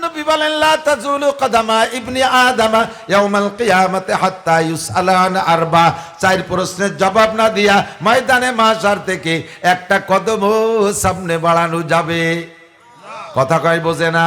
নবী বলেন লা তাজুলু কদামা ইবনি আদম ইয়াউমাল কিয়ামাতি হাত্তা ইউসআলা আন আরবা। চার প্রশ্নের জবাব না দিয়া ময়দানে মাশার থেকে একটা কদম সামনে বাড়ানো যাবে। কথা কয় বোঝে না?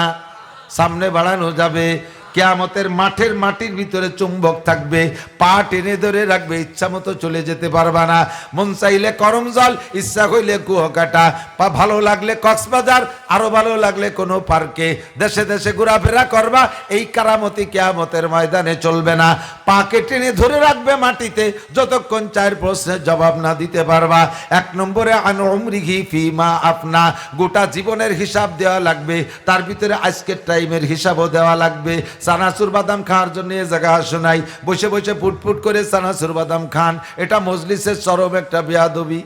সামনে বাড়ানো যাবে। কিয়ামতের মাঠের মাটির ভিতরে চুম্বক থাকবে, পা টেনে ধরে রাখবে, ইচ্ছা মতো চলে যেতে পারবা না। মন চাইলে করমজল, ইচ্ছা হইলে কুয়াকাটা, পা ভালো লাগলে কক্সবাজার, আরো ভালো লাগলে কোনো পার্কে, দেশে দেশে ঘোরাফেরা করবা। এই কারামতি কিয়ামতের ময়দানে চলবে না। পাকে টেনে ধরে রাখবে মাটিতে যতক্ষণ চার প্রশ্নের জবাব না দিতে পারবা। এক নম্বরে আন উমরিহি ফিমা আপনা, গোটা জীবনের হিসাব দেওয়া লাগবে, তার ভিতরে আজকের টাইমের হিসাবও দেওয়া লাগবে। চানাচুর বাদাম খাওয়ার জন্য এ জায়গা আসো নাই, বসে বসে ফুটফুট করে চানাচুর বাদাম খান, এটা মজলিসের চরম একটা বেয়াদবি।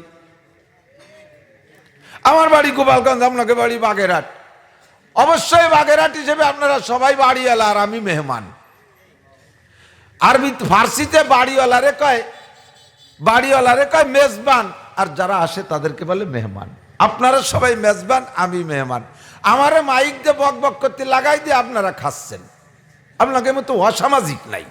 আমার বাড়ি গোপালগঞ্জ, আপনাকে বাড়ি বাগেরহাট। অবশ্যই বাগেরহাট হিসেবে আপনারা সবাই বাড়িওয়ালা আর আমি মেহমান। আরবি ফার্সিতে বাড়িওয়ালারে কয় মেজবান, আর যারা আসে তাদেরকে বলে মেহমান। আপনারা সবাই মেজবান, আমি মেহমান। আমারে মাইক দিয়ে বক বক করতে লাগাই দিয়ে আপনারা খাচ্ছেন। আপনাকে মতো অসামাজিক নাই।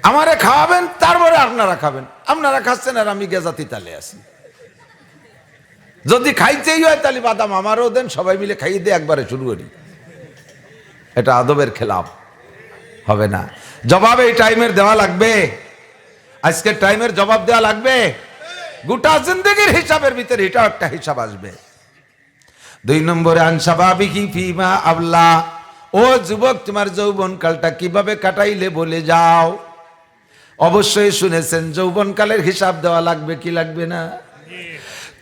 আমারে খাওয়াবেন, তারপরে আপনারা খাবেন। আপনারা খাচ্ছেন আর আমি গেজাতি তালে আছি। যদি খাইতেই হয় তাহলে বাদাম আমারও দেন, সবাই মিলে খাইয়ে দিয়ে একবারে শুরু করি। এটা আদবের খেলাফ, হবে না। জবাব এই টাইমের দেওয়া লাগবে, আজকের টাইমের জবাব দেওয়া লাগবে। গোটা জিন্দগির হিসাবের ভিতরে এটাও একটা হিসাব আসবে। দুই নম্বরে আনসাবাবিহি ফিমা আবলা, ও যুবক তোমার যৌবনকালটা কিভাবে কাটাইলে বলে যাও। অবশ্যই শুনেছেন যৌবনকালের হিসাব দেওয়া লাগবে কি লাগবে না।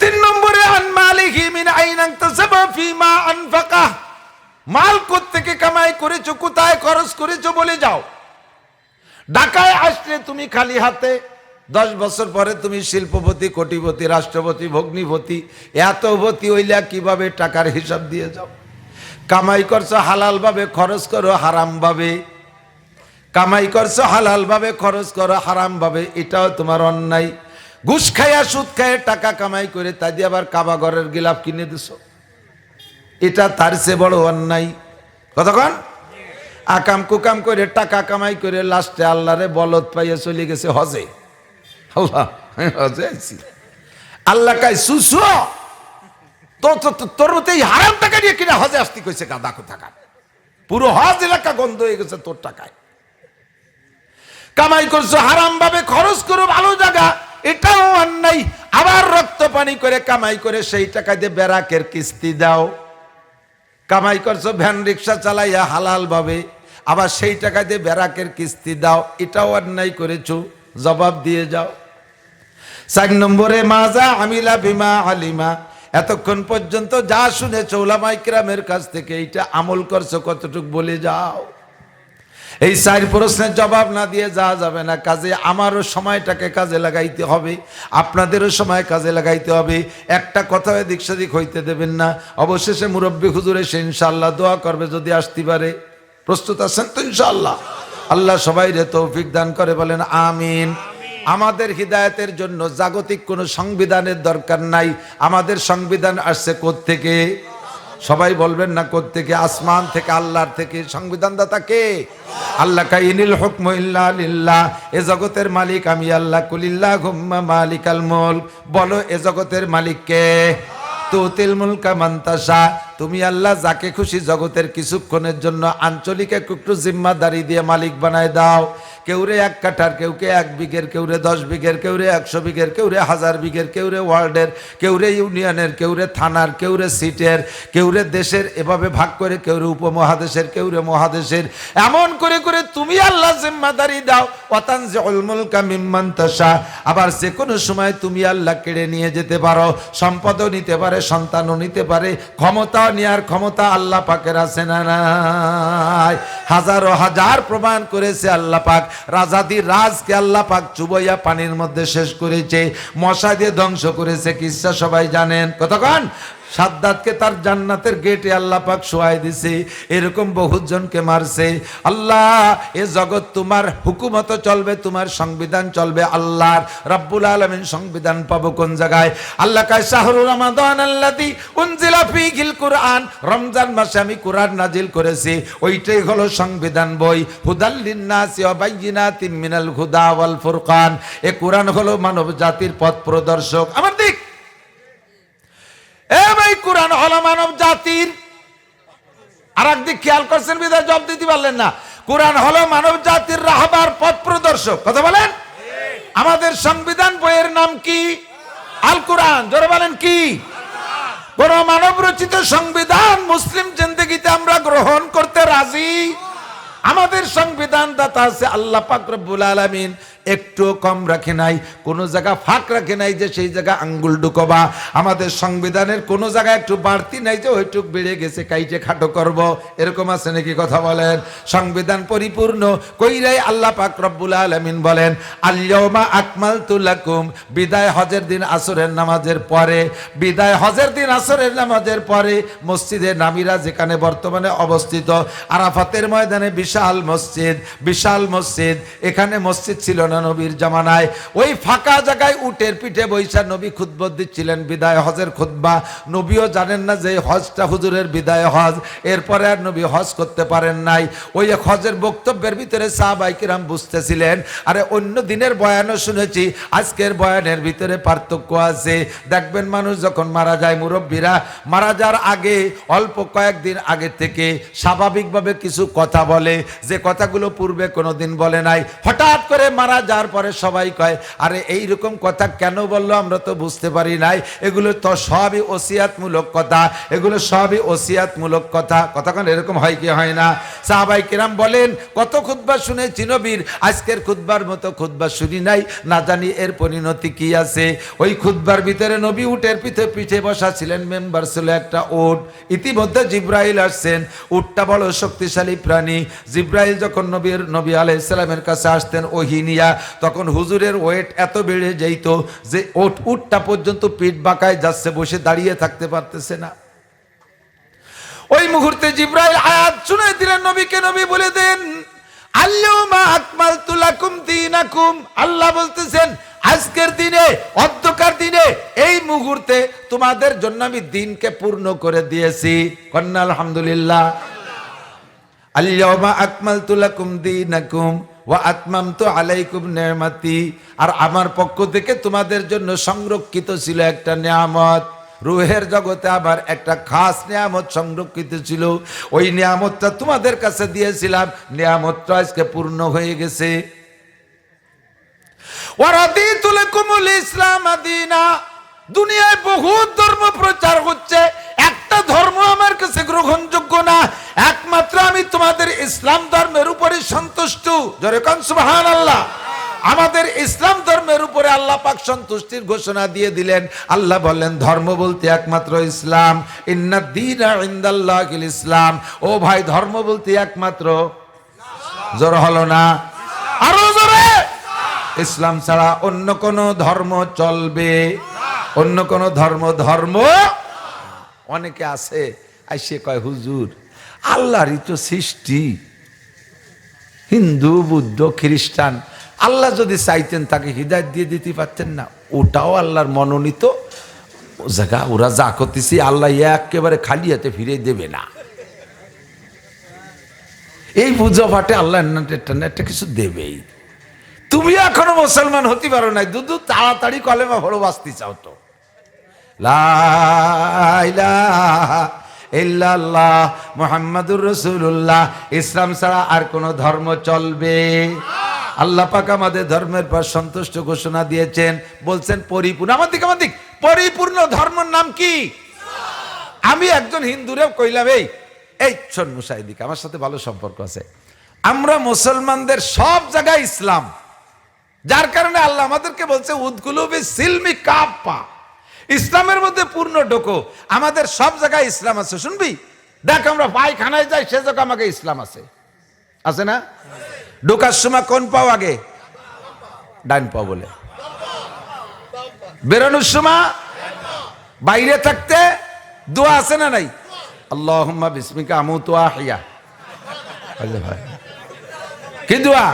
তিন নম্বরে আন মালিহি মিন আইনা ইকতাসাবা ফিমা আনফাকা, মাল কোত্থেকে কামাই করেছো, কোথায় খরচ করেছো বলে যাও। ঢাকায় আসলে তুমি খালি হাতে, 10 বছর পরে তুমি শিল্পপতি, কোটিপতি, রাষ্ট্রপতি, ভগ্নিপতি, এতপতি হইলা কিভাবে টাকার হিসাব দিয়ে যাও। কামাই করছো হালাল ভাবে, খরচ করো হারাম ভাবে। কামাই করছো হালাল ভাবে, খরচ করো হারাম ভাবে, এটাও তোমার অন্যায়। ঘুষ খাইয়া সুদ খাইয়া টাকা কামাই করে তাই দিয়ে আবার কাবা ঘরের গিলাফ কিনে দিছো, এটা তার চেয়ে বড় অন্যায়। কতক্ষণ আকাম কুকাম করে টাকা কামাই করে লাস্টে আল্লাহরে বলদ পাইয়া চলে গেছে হজে। আল্লাহ হজে আছি, আল্লাহ কাই সুসু তোর মতো এই হারাম টাকা নিয়ে কিনা হজে আসতে কইছে গাদা কোথাকার। পুরো হজ এলাকা গন্ধ হয়ে গেছে তোর টাকায়। কামাই করছো হারাম ভাবে, খরচ করো ভালো জায়গা, এটাও অন্যায়। আবার রক্ত পানি করে কামাই করে সেই টাকা দিয়ে বেরাকের কিস্তি দাও। কামাই করছো ভ্যান রিক্সা চালাইয়া হালাল ভাবে, আবার সেই টাকা দিয়ে বেরাকের কিস্তি দাও, এটাও অন্যায় করেছো, জবাব দিয়ে যাও। 4 নম্বরে মাজা আমিলা বিমা আলিমা, এতক্ষণ পর্যন্ত যা শুনেছো উলামায়ে কিরামের কাছ থেকে এইটা আমল করছো কতটুকু বলে যাও। এই 4 প্রশ্নের জবাব না দিয়ে যাওয়া যাবে না। কাজে আমারও সময়টাকে কাজে লাগাইতে হবে, আপনাদেরও সময় কাজে লাগাইতে হবে। একটা কথা এদিক সেদিক হইতে দেবেন না। অবশেষে মুরব্বী হুজুর এসে ইনশাআল্লাহ দোয়া করবে যদি আসতে পারে। প্রস্তুত আছেন তো ইনশাআল্লাহ? আল্লাহ সবাইরে তৌফিক দান করে, বলেন আমিন। আমাদের হিদায়াতের জন্য জাগতিক কোনো সংবিধানের দরকার নাই। আমাদের সংবিধান আসছে কোত্থেকে? সবাই বলবেন না কোত্থেকে? আসমান থেকে, আল্লাহর থেকে। সংবিধানদাতা কে? আল্লাহ। কাইনিল হুকমু ইল্লা লিল্লাহ, এ জগতের মালিক আমি আল্লাহ। কুলিল্লাহুম্মা মালিকাল মুলক, বলো এ জগতের মালিক কে? তুতিল মুলকা মান তাশা, তুমি আল্লাহ যাকে খুশি জগতের কিছুক্ষণের জন্য আঞ্চলিক একটু জিম্মাদারি দিয়ে মালিক বানায় দাও। কেউরে 1 কাঠার, কেউকে 1 বিঘের, কেউরে 10 বিঘের, কেউরে 100 বিঘের, কেউরে 1000 বিঘের, কেউরে ওয়ার্ল্ডের, কেউরে ইউনিয়নের, কেউরে থানার, কেউরে সিটের, কেউরে দেশের, এভাবে ভাগ করে, কেউরে উপমহাদেশের, কেউরে মহাদেশের। এমন করে করে তুমি আল্লাহ জিম্মাদারি দাও। ওয়াতানজিউল মুলকা মিম্মান তাশা, আবার যে কোনো সময় তুমি আল্লাহ কেড়ে নিয়ে যেতে পারো। সম্পদও নিতে পারে, সন্তানও নিতে পারে, ক্ষমতা নেওয়ার ক্ষমতা আল্লাহ পাকের আছে না নাই? হাজারো হাজার প্রমাণ করেছে আল্লাহ পাক। রাজাদির রাজকে আল্লাহ পাক চুবাইয়া পানির মধ্যে শেষ করেছে, মশা দিয়ে ধ্বংস করেছে। কিসসা সবাই জানেন। কতক্ষণ সাদ্দাতকে তার জান্নাতের গেটে আল্লাহ পাক শোয়াই দিছে, এরকম বহুজনকে মারছে। আল্লাহ, এ জগৎ তোমার হুকুমত চলবে, তোমার সংবিধান চলবে। আল্লাহর রাব্বুল আলামিন সংবিধান পাবো কোন জায়গায়? আল্লাহ কয় শাহরুর রমাদান আল্লাযী উনজিলা ফীহিল কুরআন, রমজান মাসে আমি কোরআন নাজিল করেছি, ওইটাই হলো সংবিধান বই। হুদাল লিন্নাসি ওয়া বাইয়িনাতিম মিনাল হুদা ওয়াল ফুরকান, এ কোরআন হলো মানব জাতির পথ প্রদর্শক। আমার দিক এ ভাই, কোরআন হলো মানব জাতির, আর একদিক খেয়াল করছেন বিধায় জবাব দিতে পারলেন না। কোরআন হলো মানব জাতির রাহবার পথ প্রদর্শক। কথা বলেন। আমাদের সংবিধান বইয়ের নাম কি? আল কোরআন। জোরে বলেন কি? কোন মানব রচিত সংবিধান মুসলিম জিন্দেগিতে আমরা গ্রহণ করতে রাজি? আমাদের সংবিধান দাতা আছে আল্লাহ পাক রব্বুল আলামিন, একটু কম রাখে নাই, কোন জায়গা ফাঁক রাখে নাই যে সেই জায়গা আঙ্গুল ঢুকবা। আমাদের সংবিধানের কোন জায়গায় একটু বাড়তি নাই যে ওইটুক বেড়ে গেছে কাইটে খাটো করব, এরকম আছে নাকি? কথা বলেন। সংবিধান পরিপূর্ণ কইরাই আল্লাহ পাক রব্বুল আলামিন বলেন আল-ইয়াওমা আকমালতু লাকুম, বিদায় হজের দিন আসরের নামাজের পরে, বিদায় হজের দিন আসরের নামাজের পরে মসজিদে নামিরা যেখানে বর্তমানে অবস্থিত, আরাফাতের ময়দানে বিশাল মসজিদ, বিশাল মসজিদ, এখানে মসজিদ ছিল না নবীর জামানায়। ওই ফাঁকা জায়গায় উটের পিঠে বৈশা নবী খুতবা দিচ্ছিলেন, বিদায় হজের খুতবা। নবীও জানেন না যে হজটা হুজুরের বিদায় হজ, এরপরে আর নবী হজ করতে পারেন নাই। ওই হজের বক্তব্যের ভিতরে সাহাবায়ে কিরাম বুঝতেছিলেন, আরে অন্য দিনের বয়ানও শুনেছি, আজকের বয়ানের ভিতরে পার্থক্য আছে। দেখবেন মানুষ যখন মারা যায়, মুরব্বীরা মারা যাওয়ার আগে অল্প কয়েকদিন আগে থেকে স্বাভাবিকভাবে কিছু কথা বলে, যে কথাগুলো পূর্বে কোনোদিন বলে নাই। হঠাৎ করে মারা যাওয়ার পরে সবাই কয়, আরে এই রকম কথা কেন বললো, আমরা তো বুঝতে পারি নাই। এগুলো তো সবই ওসিয়াতমূলক কথা, এগুলো সবই ওসিয়াতমূলক কথা। কতক্ষণ এরকম হয় কি হয় না? সাহাবায়ে কিরাম বলেন, কত খুতবা শুনেছি নবীর, আজকের খুতবার মতো খুতবা শুনি নাই, না জানি এর পরিণতি কি আছে। ওই খুতবার ভিতরে নবী উটের পিঠে পিঠে বসা ছিলেন, মেম্বার ছিল একটা উট। ইতিমধ্যে জিব্রাইল আসছেন, উটটা বড় শক্তিশালী প্রাণী। জিব্রাইল যখন নবী আলাইহিস সালামের কাছে আসতেন ওহী নিয়া, তখন হুজুরের ওয়েট এত বেড়ে যাইত যে উটটা পর্যন্ত পিঠ বাঁকায় যাচ্ছে, বসে দাঁড়িয়ে থাকতে পারতেছে না। ওই মুহূর্তে জিব্রাইল আয়াত শুনাই দিলেন নবীকে, নবী বলে দেন আল-ইয়াওমা আকমালতু লাকুম দীনাকুম। আল্লাহ বলতেছেন আজকের দিনে, অধ্যকার দিনে, এই মুহূর্তে তোমাদের জন্য আমি দিনকে পূর্ণ করে দিয়েছি। কন্না আলহামদুলিল্লাহ। আল-ইয়াওমা আকমালতু লাকুম দীনাকুম ওয়া আতমামতু আলাইকুম নি'মাতি, আর আমার পক্ষ থেকে তোমাদের জন্য সংরক্ষিত ছিল একটা নিয়ামত। রূহের জগতে আবার একটা খাস নিয়ামত সংরক্ষিত ছিল, ওই নিয়ামতটা তোমাদের কাছে দিয়েছিলাম, নিয়ামতটা আজকে পূর্ণ হয়ে গেছে। ওয়া রাদিতু লাকুমুল ইসলাম দীনা, দুনিয়ায় বহুত ধর্ম প্রচার হচ্ছে, একটা ধর্ম আমার কাছে গ্রহণযোগ্য না, একমাত্র আমি তোমাদের ইসলাম ধর্মের উপরে সন্তুষ্ট। জোরে কোন সুবহানাল্লাহ। আমাদের ইসলাম ধর্মের উপরে আল্লাহ পাক সন্তুষ্টির ঘোষণা দিয়ে দিলেন। আল্লাহ বললেন ধর্ম বলতে একমাত্র ইসলাম, ইন্নাদ দীনা ইনদাল্লাহিল ইসলাম। ও ভাই, ধর্ম বলতে একমাত্র, জোর হলো না, আরো জোরে, ইসলাম ছাড়া অন্য কোন ধর্ম চলবে, অন্য কোন ধর্ম। অনেকে আছে আইসে কয়, হুজুর আল্লাহরই তো সৃষ্টি, হিন্দু বুদ্ধ খ্রিস্টান, আল্লাহ যদি চাইতেন তাকে হিদায়াত দিয়ে দিতে পারতেন না? ওটাও আল্লাহর মনোনীত জায়গা, ওরা যা করতেছে আল্লাহ একেবারে খালি হাতে ফিরে দেবে না। এই পূজা পাঠে আল্লাহ একটা কিছু দেবেই। তুমি এখনো মুসলমান হতে পারো নাই, দুদু তাড়াতাড়ি কলেমা পড়ো, বাঁচতে চাও তো। লা ইলাহা ইল্লাল্লাহ মুহাম্মাদুর রাসূলুল্লাহ, ইসলাম ছাড়া আর কোন ধর্ম চলবে? আল্লাহ পাক আমাদের ধর্মের পর সন্তুষ্ট ঘোষণা দিয়েছেন, বলছেন পরিপূর্ণ। আমাদের পরিপূর্ণ ধর্মের নাম কি? আমি একজন হিন্দুরে কইলাম, এই শোন মুসাইদিক, আমার সাথে ভালো সম্পর্ক আছে, আমরা মুসলমানদের সব জায়গায় ইসলাম, যার কারণে আল্লাহ আমাদেরকে বলছে উদকুলু বিসিলমি কাফা, ইসলামের মধ্যে পূর্ণ ঢোকো। আমাদের সব জায়গায় ইসলাম আছে। শুনবি, দেখ আমরা পায়খানায় যাই, সে জায়গা আমাকে ইসলাম আছে, আছে না? ঢোকার সময় কোন পাও আগে? ডান পাও বলে। বেরোনোর সময় বাইরে থাকতে দোয়া আছে না নাই? আল্লাহুম্মা বিসমিকা আমুতু ওয়া আহইয়া। কি দোয়া?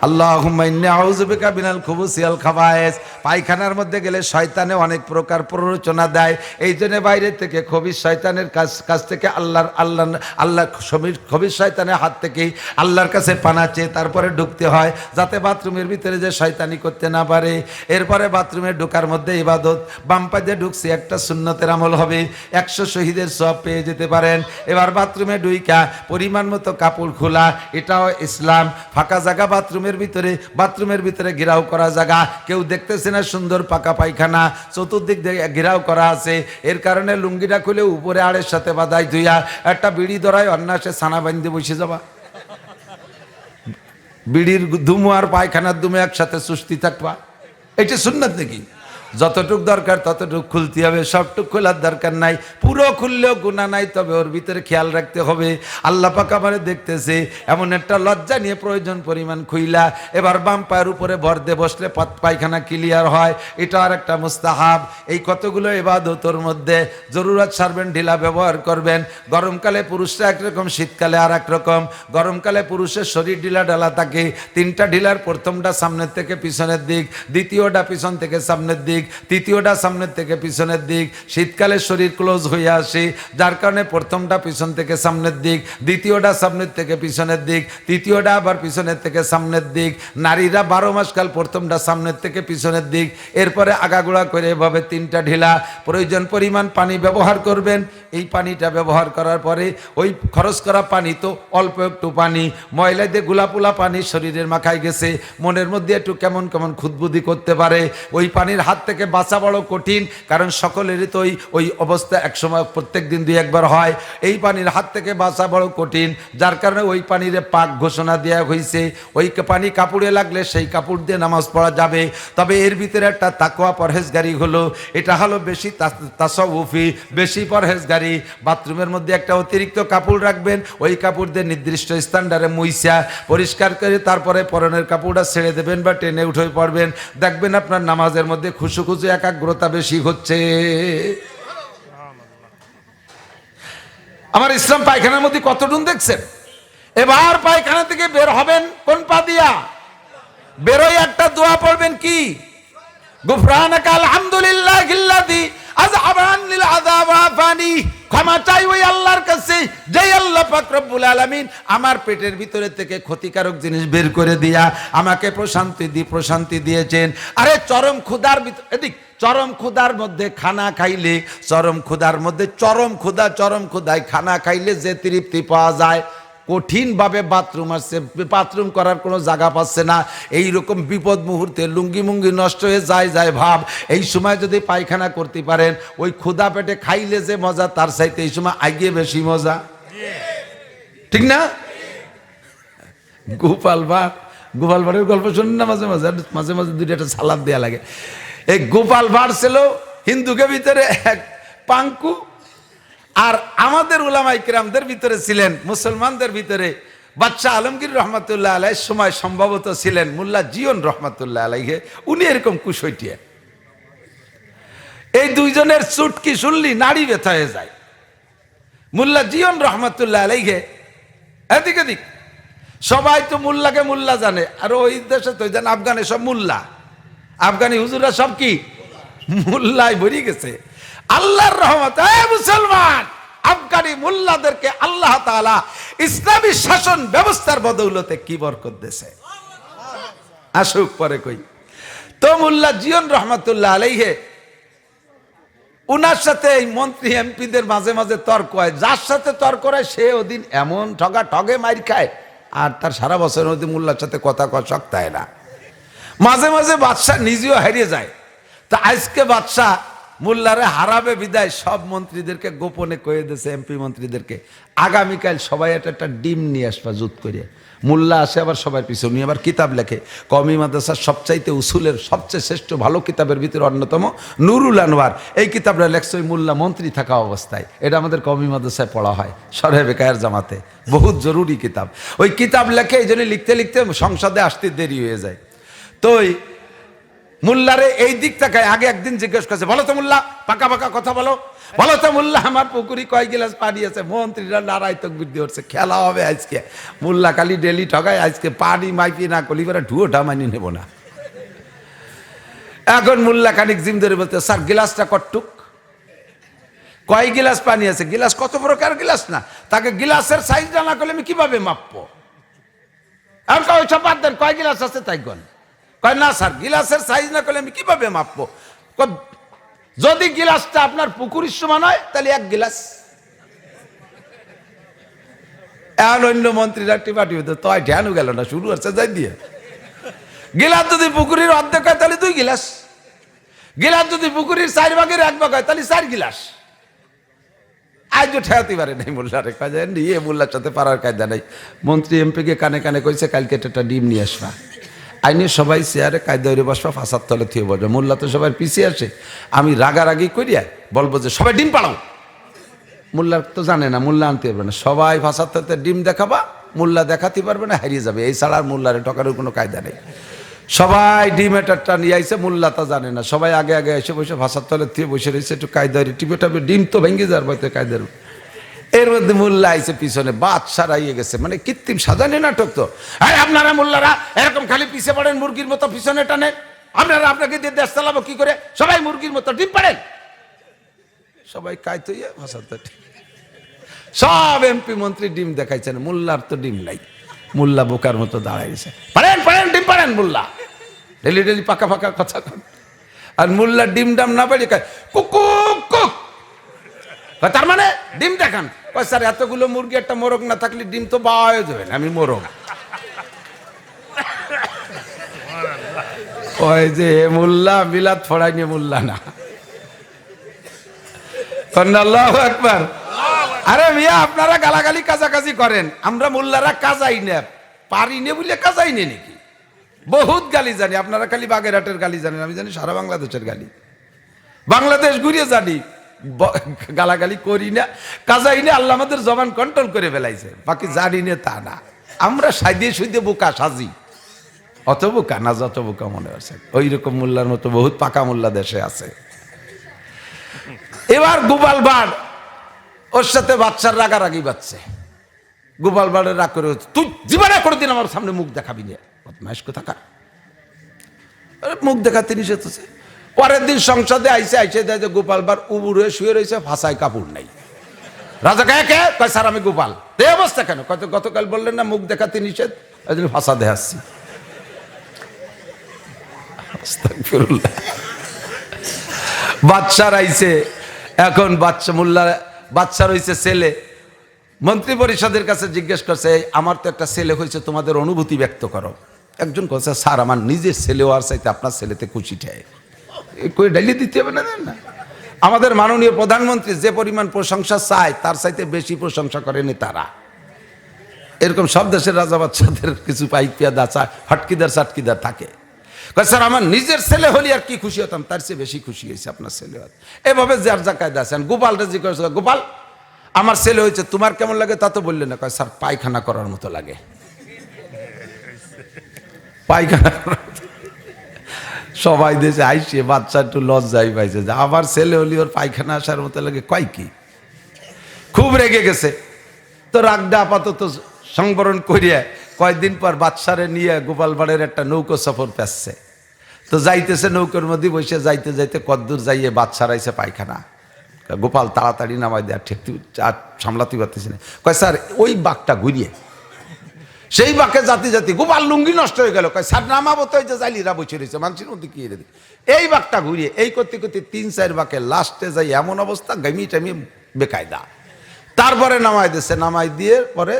আল্লাহুম্মা ইন্নী আউযু বিকা মিনাল খুবুসি ওয়াল খাবায়েস। পায়খানার মধ্যে গেলে শয়তানে অনেক প্রকার প্ররোচনা দেয়, এই জন্য বাইরে থেকে খবিশ শয়তানের কাছ থেকে আল্লাহ খবিশ শয়তানের হাত থেকে আল্লাহর কাছে পানা চেয়ে তারপরে ঢুকতে হয়, যাতে বাথরুমের ভিতরে যে শয়তানি করতে না পারে। এরপরে বাথরুমে ঢোকার মধ্যে ইবাদত, বাম পায়ে ঢুকছে একটা সুন্নতের আমল হবে, 100 শহীদের সওয়াব পেয়ে যেতে পারেন। এবার বাথরুমে ঢুইকা পরিমাণ মতো কাপড় খোলা, এটাও ইসলাম। ফাঁকা জায়গা বাথরুমের ভিতরে ঘেরাও করা জায়গা, কেউ দেখতেছে না সুন্দর পাকা পায়খানা, চতুর্দিক দিয়ে ঘেরাও করা আছে। এর কারণে লুঙ্গিটা খুলে উপরে আড়ের সাথে বাঁধাই ধুইয়া একটা বিড়ি ধরায় অন্যাসে ছানা বান্ধে বসে যাবা। বিড়ির ধুমু আর পায়খানার ধুমু একসাথে সুস্থি থাকবা, এটা সুন্নাত নাকি? যতটুক দরকার ততটুক খুলতে হবে, সবটুক খোলার দরকার নাই। পুরো খুললেও গুনাহ নাই, তবে ওর ভিতরে খেয়াল রাখতে হবে। আল্লাহ পাক আমারে দেখতেছে, এমন একটা লজ্জা নিয়ে প্রয়োজন পরিমাণ খুইলা এবার বাম পায়ের উপরে ভর দিয়ে বসলে পায়খানা ক্লিয়ার হয়, এটা আর একটা মুস্তাহাব। এই কতগুলো ইবাদতের মধ্যে জরুরত সারবেন, ঢিলা ব্যবহার করবেন। গরমকালে পুরুষরা একরকম, শীতকালে আর একরকম। গরমকালে পুরুষের শরীর ঢিলা ঢালা থাকে, 3টা ঢিলার, প্রথমটা সামনের থেকে পিছনের দিক, দ্বিতীয়টা পিছন থেকে সামনের দিক, তৃতীয়টা সামনের থেকে পিছনের দিক। শীতকালে শরীর ক্লোজ হয়ে আসে, যার কারণে প্রথমটা পিছন থেকে সামনের দিক, দ্বিতীয়টা সামনের থেকে পিছনের দিক, তৃতীয়টা আবার পিছনের থেকে সামনের দিক। নারীরা 12 মাস কাল প্রথমটা সামনের থেকে পিছনের দিক, এরপরে আগাগোড়া করে এভাবে 3টা ঢিলা। প্রয়োজন পরিমাণ পানি ব্যবহার করবেন। এই পানিটা ব্যবহার করার পরে ওই খরচ করা পানি তো অল্প একটু পানি, ময়লা দিয়ে গোলাপোলা পানি শরীরের মাখায় গেছে, মনের মধ্যে একটু কেমন কেমন খুদবুদি করতে পারে। ওই পানির হাত থেকে বাঁচা বড় কঠিন, কারণ সকলেরই তো ওই অবস্থা একসময় প্রত্যেক দিন 2-1 হয়। এই পানির হাত থেকে বাঁচা বড় কঠিন, যার কারণে ওই পানিরে পাক ঘোষণা দেওয়া হয়েছে। ওই পানি কাপড়ে লাগলে সেই কাপড় দিয়ে নামাজ পড়া যাবে। তবে এর ভিতরে একটা তাকওয়া পরহেজগারি হলো, এটা হলো বেশি তাসাউফি, বেশি পরহেজগারি। বাথরুমের মধ্যে একটা অতিরিক্ত কাপড় রাখবেন, ওই কাপড় দিয়ে নির্দিষ্ট স্ট্যান্ডার্ডে মুইসা পরিষ্কার করে তারপরে পরনের কাপড়টা ছেড়ে দেবেন বা টেনে উঠে পড়বেন। দেখবেন আপনার নামাজের মধ্যে খুশু একাগ্রতা বেশি হচ্ছে। আমার ইসলাম পায়খানার মধ্যে কতটুন দেখছেন? এবার পায়খানা থেকে বের হবেন কোন পা দিয়া? বেরোয় একটা দোয়া পড়বেন, কি? গুফরানাকা আলহামদুলিল্লাহিল্লাযী আযহাবা আন্নিল আযাব ওয়া আফানি। ক্ষমা চাই ওই আল্লাহর কাছে, যেই আল্লাহ পাক রব্বুল আলামিন আমার পেটের ভিতরে থেকে ক্ষতিকারক জিনিস বের করে দিয়া আমাকে প্রশান্তি দিয়েছেন। আরে চরম ক্ষুধার ভিতরে, এদিক চরম ক্ষুধার মধ্যে খানা খাইলে, চরম ক্ষুধায় খানা খাইলে যে তৃপ্তি পাওয়া যায়, কঠিনভাবে বাথরুম আসছে, বাথরুম করার কোনো জায়গা পাচ্ছে না, এইরকম বিপদ মুহূর্তে লুঙ্গি মুঙ্গি নষ্ট হয়ে যায় ভাব, এই সময় যদি পায়খানা করতে পারেন, ওই ক্ষুধা পেটে খাইলে যে মজা, তার চাইতে এই সময় আগে বেশি মজা, ঠিক না? গোপাল ভাড়ের গল্প শুনুন না, মাঝে মাঝে 2টা সালাদ দেওয়া লাগে। এই গোপাল ভাড় ছিল হিন্দুকে ভিতরে এক পাঙ্কু, আর আমাদের উলামায়ে কিরামদের ভিতরে ছিলেন, মুসলমানদের ভিতরে বাদশাহ আলমগীর রহমাতুল্লাহ আলাইহির সময় সম্ভবত ছিলেন মোল্লা জিয়ন রহমাতুল্লাহ আলাইহি। উনি এরকম কুশইটিয়া। এই দুইজনের চুটকি শুনলি নাড়ি ব্যথা হয়ে যায়। মোল্লা জিয়ন রহমাতুল্লাহ আলাইহি এদিক এদিক, সবাই তো মোল্লাকে মোল্লা জানে, আর ওই দেশে তো জান আফগানে সব মোল্লা, আফগানি হুজুররা সব কি মোল্লায় ভরে গেছে। আল্লাহর রহমত, মুসলমান আফগানি মোল্লাদেরকে আল্লাহ তাআলা ইসলামী শাসন ব্যবস্থার বদৌলতে কি বরকত দিয়েছে, আসুক পরে কই। তো মোল্লা জিয়ন রহমাতুল্লাহ আলাইহি, উনার সাথে এই মন্ত্রী এমপিদের মাঝে মাঝে তর্ক হয়, যার সাথে তর্ক হয় সে ওদিন এমন ঠগে মাইর খায়, আর তার সারা বছর ওদিন মোল্লার সাথে কথা কওয়া শক্ত হয় না। মাঝে মাঝে বাদশাহ নিজেও হারিয়ে যায়। তা আজকে বাদশাহ মোল্লারে হারাবে বিদায় সব মন্ত্রীদেরকে গোপনে কয়ে দিয়েছে, এমপি মন্ত্রীদেরকে, আগামীকাল সবাই একটা ডিম নিয়ে আসবা জুত করে। মোল্লা আসে আবার সবাই পিছু নিয়ে আবার কিতাব লেখে। কওমি মাদ্রাসার সবচাইতে উসুলের সবচেয়ে শ্রেষ্ঠ ভালো কিতাবের ভিতরে অন্যতম নুরুল আনোয়ার, এই কিতাবটা লেখছে ওই মোল্লা মন্ত্রী থাকা অবস্থায়। এটা আমাদের কওমি মাদ্রাসায় পড়া হয় শরহে বেকায়ের জামাতে, বহুত জরুরি কিতাব। ওই কিতাব লেখে, এই জন্য লিখতে লিখতে সংসদে আসতে দেরি হয়ে যায়। তো মোল্লারে এই দিক তাকায় আগে একদিন জিজ্ঞেস করছে, বলো তো মোল্লা, পাকা পাকা কথা বলো, বলো তো মোল্লা আমার পুকুরি কয় গিলাস পানি আছে? মন্ত্রীরা লড়াই তো বুদ্ধি হচ্ছে, খেলা হবে আজকে। মোল্লা খালি ডেলি ঠগায়, আজকে পানি মাইপি না করলি এবার ঢুয়োটা মানি নেব না। এখন মোল্লা খানিক জিম ধরে বলতে, স্যার গিলাসটা কটটুক, কয় গিলাস পানি আছে? গিলাস কত প্রকার গিলাস না, তাকে গিলাসের সাইজ না করলে আমি কিভাবে মাপবো? এখন ওইসব বাদ দেন, কয় গিলাস আছে তাই গন। কয় না স্যার, গিলাসের সাইজ না করলে আমি কিভাবে মাপবো? যদি গিলাসটা আপনার পুকুরের সমান হয় তাহলে এক গিলাস। এখন অন্য মন্ত্রীরা টিপাটি হতো, তয় ধ্যানও গেল না, শুরু হচ্ছে যাই দিয়ে। গিলাস যদি পুকুরের অর্ধেক হয় তাহলে 2 গিলাস, গিলাস যদি পুকুরের 4 ভাগের 1 ভাগ হয় তাহলে 4 গিলাস। আজও ঠেয়াতে পারে নাই মোল্লারে, কাজে নিয়ে মোল্লার সাথে পারার কায়দা নাই। মন্ত্রী এমপিকে কানে কানে কইছে কালকে একটা ডিম নিয়ে আসবা, আইনে সবাই চেয়ারে কায়দা হয়ে বসবা, ফাঁসার তলে থিয়ে বসবে। মোল্লা তো সবাই পিছিয়ে আসে, আমি রাগারাগি করিয়া বলবো যে সবাই ডিম পাড়াও। মোল্লার তো জানে না, মোল্লা আনতে পারবে না, সবাই ফাঁসার তলে ডিম দেখাবা, মোল্লা দেখাতে পারবে না, হারিয়ে যাবে। এই ছাড়া আর মোল্লারে ঠকানোর কোনো কায়দা নেই। সবাই ডিম একটা নিয়ে আইসে, মোল্লা তা জানে না, সবাই আগে আগে এসে বসে ফাঁসার তলে থিয়ে বসে রয়েছে, একটু কায়দা টিপে টাপে ডিম তো ভেঙে যাওয়ার বইতে কায়দার। এর মধ্যে মোল্লা আইসে পিছনে, বাদশা রাইয়ে গেছে, মানে কৃত্রিম সাজানি নাটক তো। আপনারা মোল্লারা এরকম খালি পিছে পড়েন, মুরগির মতো পিছনে টানেন, আপনারা আপনাকে দিয়ে দেশ চালাবো কি করে? সবাই মুরগির মতো ডিম পাড়েন। সবাই কায়তো ভাষাতে সব এমপি মন্ত্রী ডিম দেখাইছেন, মোল্লার তো ডিম নাই। মোল্লা বোকার মতো দাঁড়াইছে, পারেন পারেন ডিম পারেন। মোল্লা ডেলি ডেলি পাকা পাকা কথা কন, আর মোল্লা ডিম ডাম না পারি কুক কুক, তার মানে ডিম দেখান। স্যার এতগুলো মুরগি একটা মোরগ না থাকলে ডিম তো পাওয়া যাবে না, আমি মোরগ। ওই যে মোল্লা বিলাত ফড়াই নিয়ে মোল্লা না, আল্লাহু আকবার। আরে মিয়া আপনারা গালাগালি কাজাকাজি করেন, আমরা মোল্লারা কাজাই না পারি নে বলে কাজাই নে নাকি? বহুত গালি জানি, আপনারা খালি বাগেরহাটের গালি জানেন, আমি জানি সারা বাংলাদেশের গালি। বাংলাদেশ ঘুরিয়ে জানি, গালাগালি করি না, কাজাই না। আল্লাহ আমাদের জবান কন্ট্রোল করে ফেলাইছে, বাকি জানি না তা না। আমরা সাইদে সুইদে বোকা সাজি, অত বোকা না যত বোকা মনে হচ্ছে। ওই রকম মোল্লার মতো বহুত পাকা মোল্লা দেশে আছে। এবার গোপাল ভাঁড় ওর সাথে বাচ্চার রাগারাগি বাচ্চে। গোপাল ভাঁড়ের রাগ করে, তুই জীবনে কোনোদিন আমার সামনে মুখ দেখাবি না, বদমাইশ কোথাকার। মুখ দেখাতে নিষেধ হচ্ছে। পরের দিন সংসদে আইসে দেয় যে গোপাল ভাঁড় উবুর হয়ে শুয়ে রয়েছে, ভাষায় কাপড় নাই। রাজা কে কে? কয় স্যার আমি গোপাল। এই অবস্থা কেন? গতকাল বললেন না মুখ দেখাতে নিষেধ, ওই জন্য ভাষা দেখাচ্ছি। বাচ্চা রাইছে, এখন বাচ্চা মোল্লা বাচ্চা রয়েছে ছেলে। মন্ত্রী পরিষদের কাছে জিজ্ঞেস করছে, আমার তো একটা ছেলে হয়েছে, তোমাদের অনুভূতি ব্যক্ত করো। একজন বলছে, স্যার আমার নিজের ছেলেও আর চাইতে আপনার ছেলেতে খুশি ঠায় কই ডাইলি দিতে হবে না। আমাদের মাননীয় প্রধানমন্ত্রী যে পরিমাণ প্রশংসা চায় তার চাইতে বেশি প্রশংসা করেনি তারা। এরকম সব দেশের রাজা বাচ্চাদের কিছু পাইপিয়া দাচা হটকিদার চাটকিদার থাকে। স্যার আমার নিজের ছেলে হলে আর কি খুশি হতাম, তার চেয়ে বেশি খুশি হয়েছে আপনার ছেলে। এভাবে যার যা কায়দা আছেন। গোপালটা জিজ্ঞেস করে, গোপাল আমার ছেলে হয়েছে, তোমার কেমন লাগে? তা তো বললেন না। কয় স্যার পায়খানা করার মতো লাগে। পায়খানা সবাই দেশে আইসে বাচ্চা একটু লজ্জাই পাইছে যে আমার ছেলে হলি ওর পায়খানা আসার মতো লাগে। কয় কি খুব রেগে গেছে। তো রাগটা আপাতত সংবরণ করিয়া কয়েকদিন পর বাচ্চারে নিয়ে গোপাল ভাঁড়ের একটা নৌকো সফর পেচ্ছে। তো যাইতেছে নৌকোর মধ্যে বসে, যাইতে যাইতে কদ্দূর যাইয়ে বাচ্চারা আইসে পায়খানা। গোপাল তাড়াতাড়ি নামাই দেয়, ঠিক সামলাতে পারতেছে না। কয় স্যার ওই বাঘটা ঘুরিয়ে, সেই বাঘে জাতি জাতি গোপাল লুঙ্গি নষ্ট হয়ে গেল। কয় স্যার নামাবো তো, ওই যে জাইলিরা বসে রয়েছে মানুষের মধ্যে কি রে, এই বাঘটা ঘুরিয়ে। এই করতে করতে 3-4 বাঘে লাস্টে যাই এমন অবস্থা, গামিয়ে টামিয়ে বেকায়দা। তারপরে নামাই দিচ্ছে, নামাই দিয়ে পরে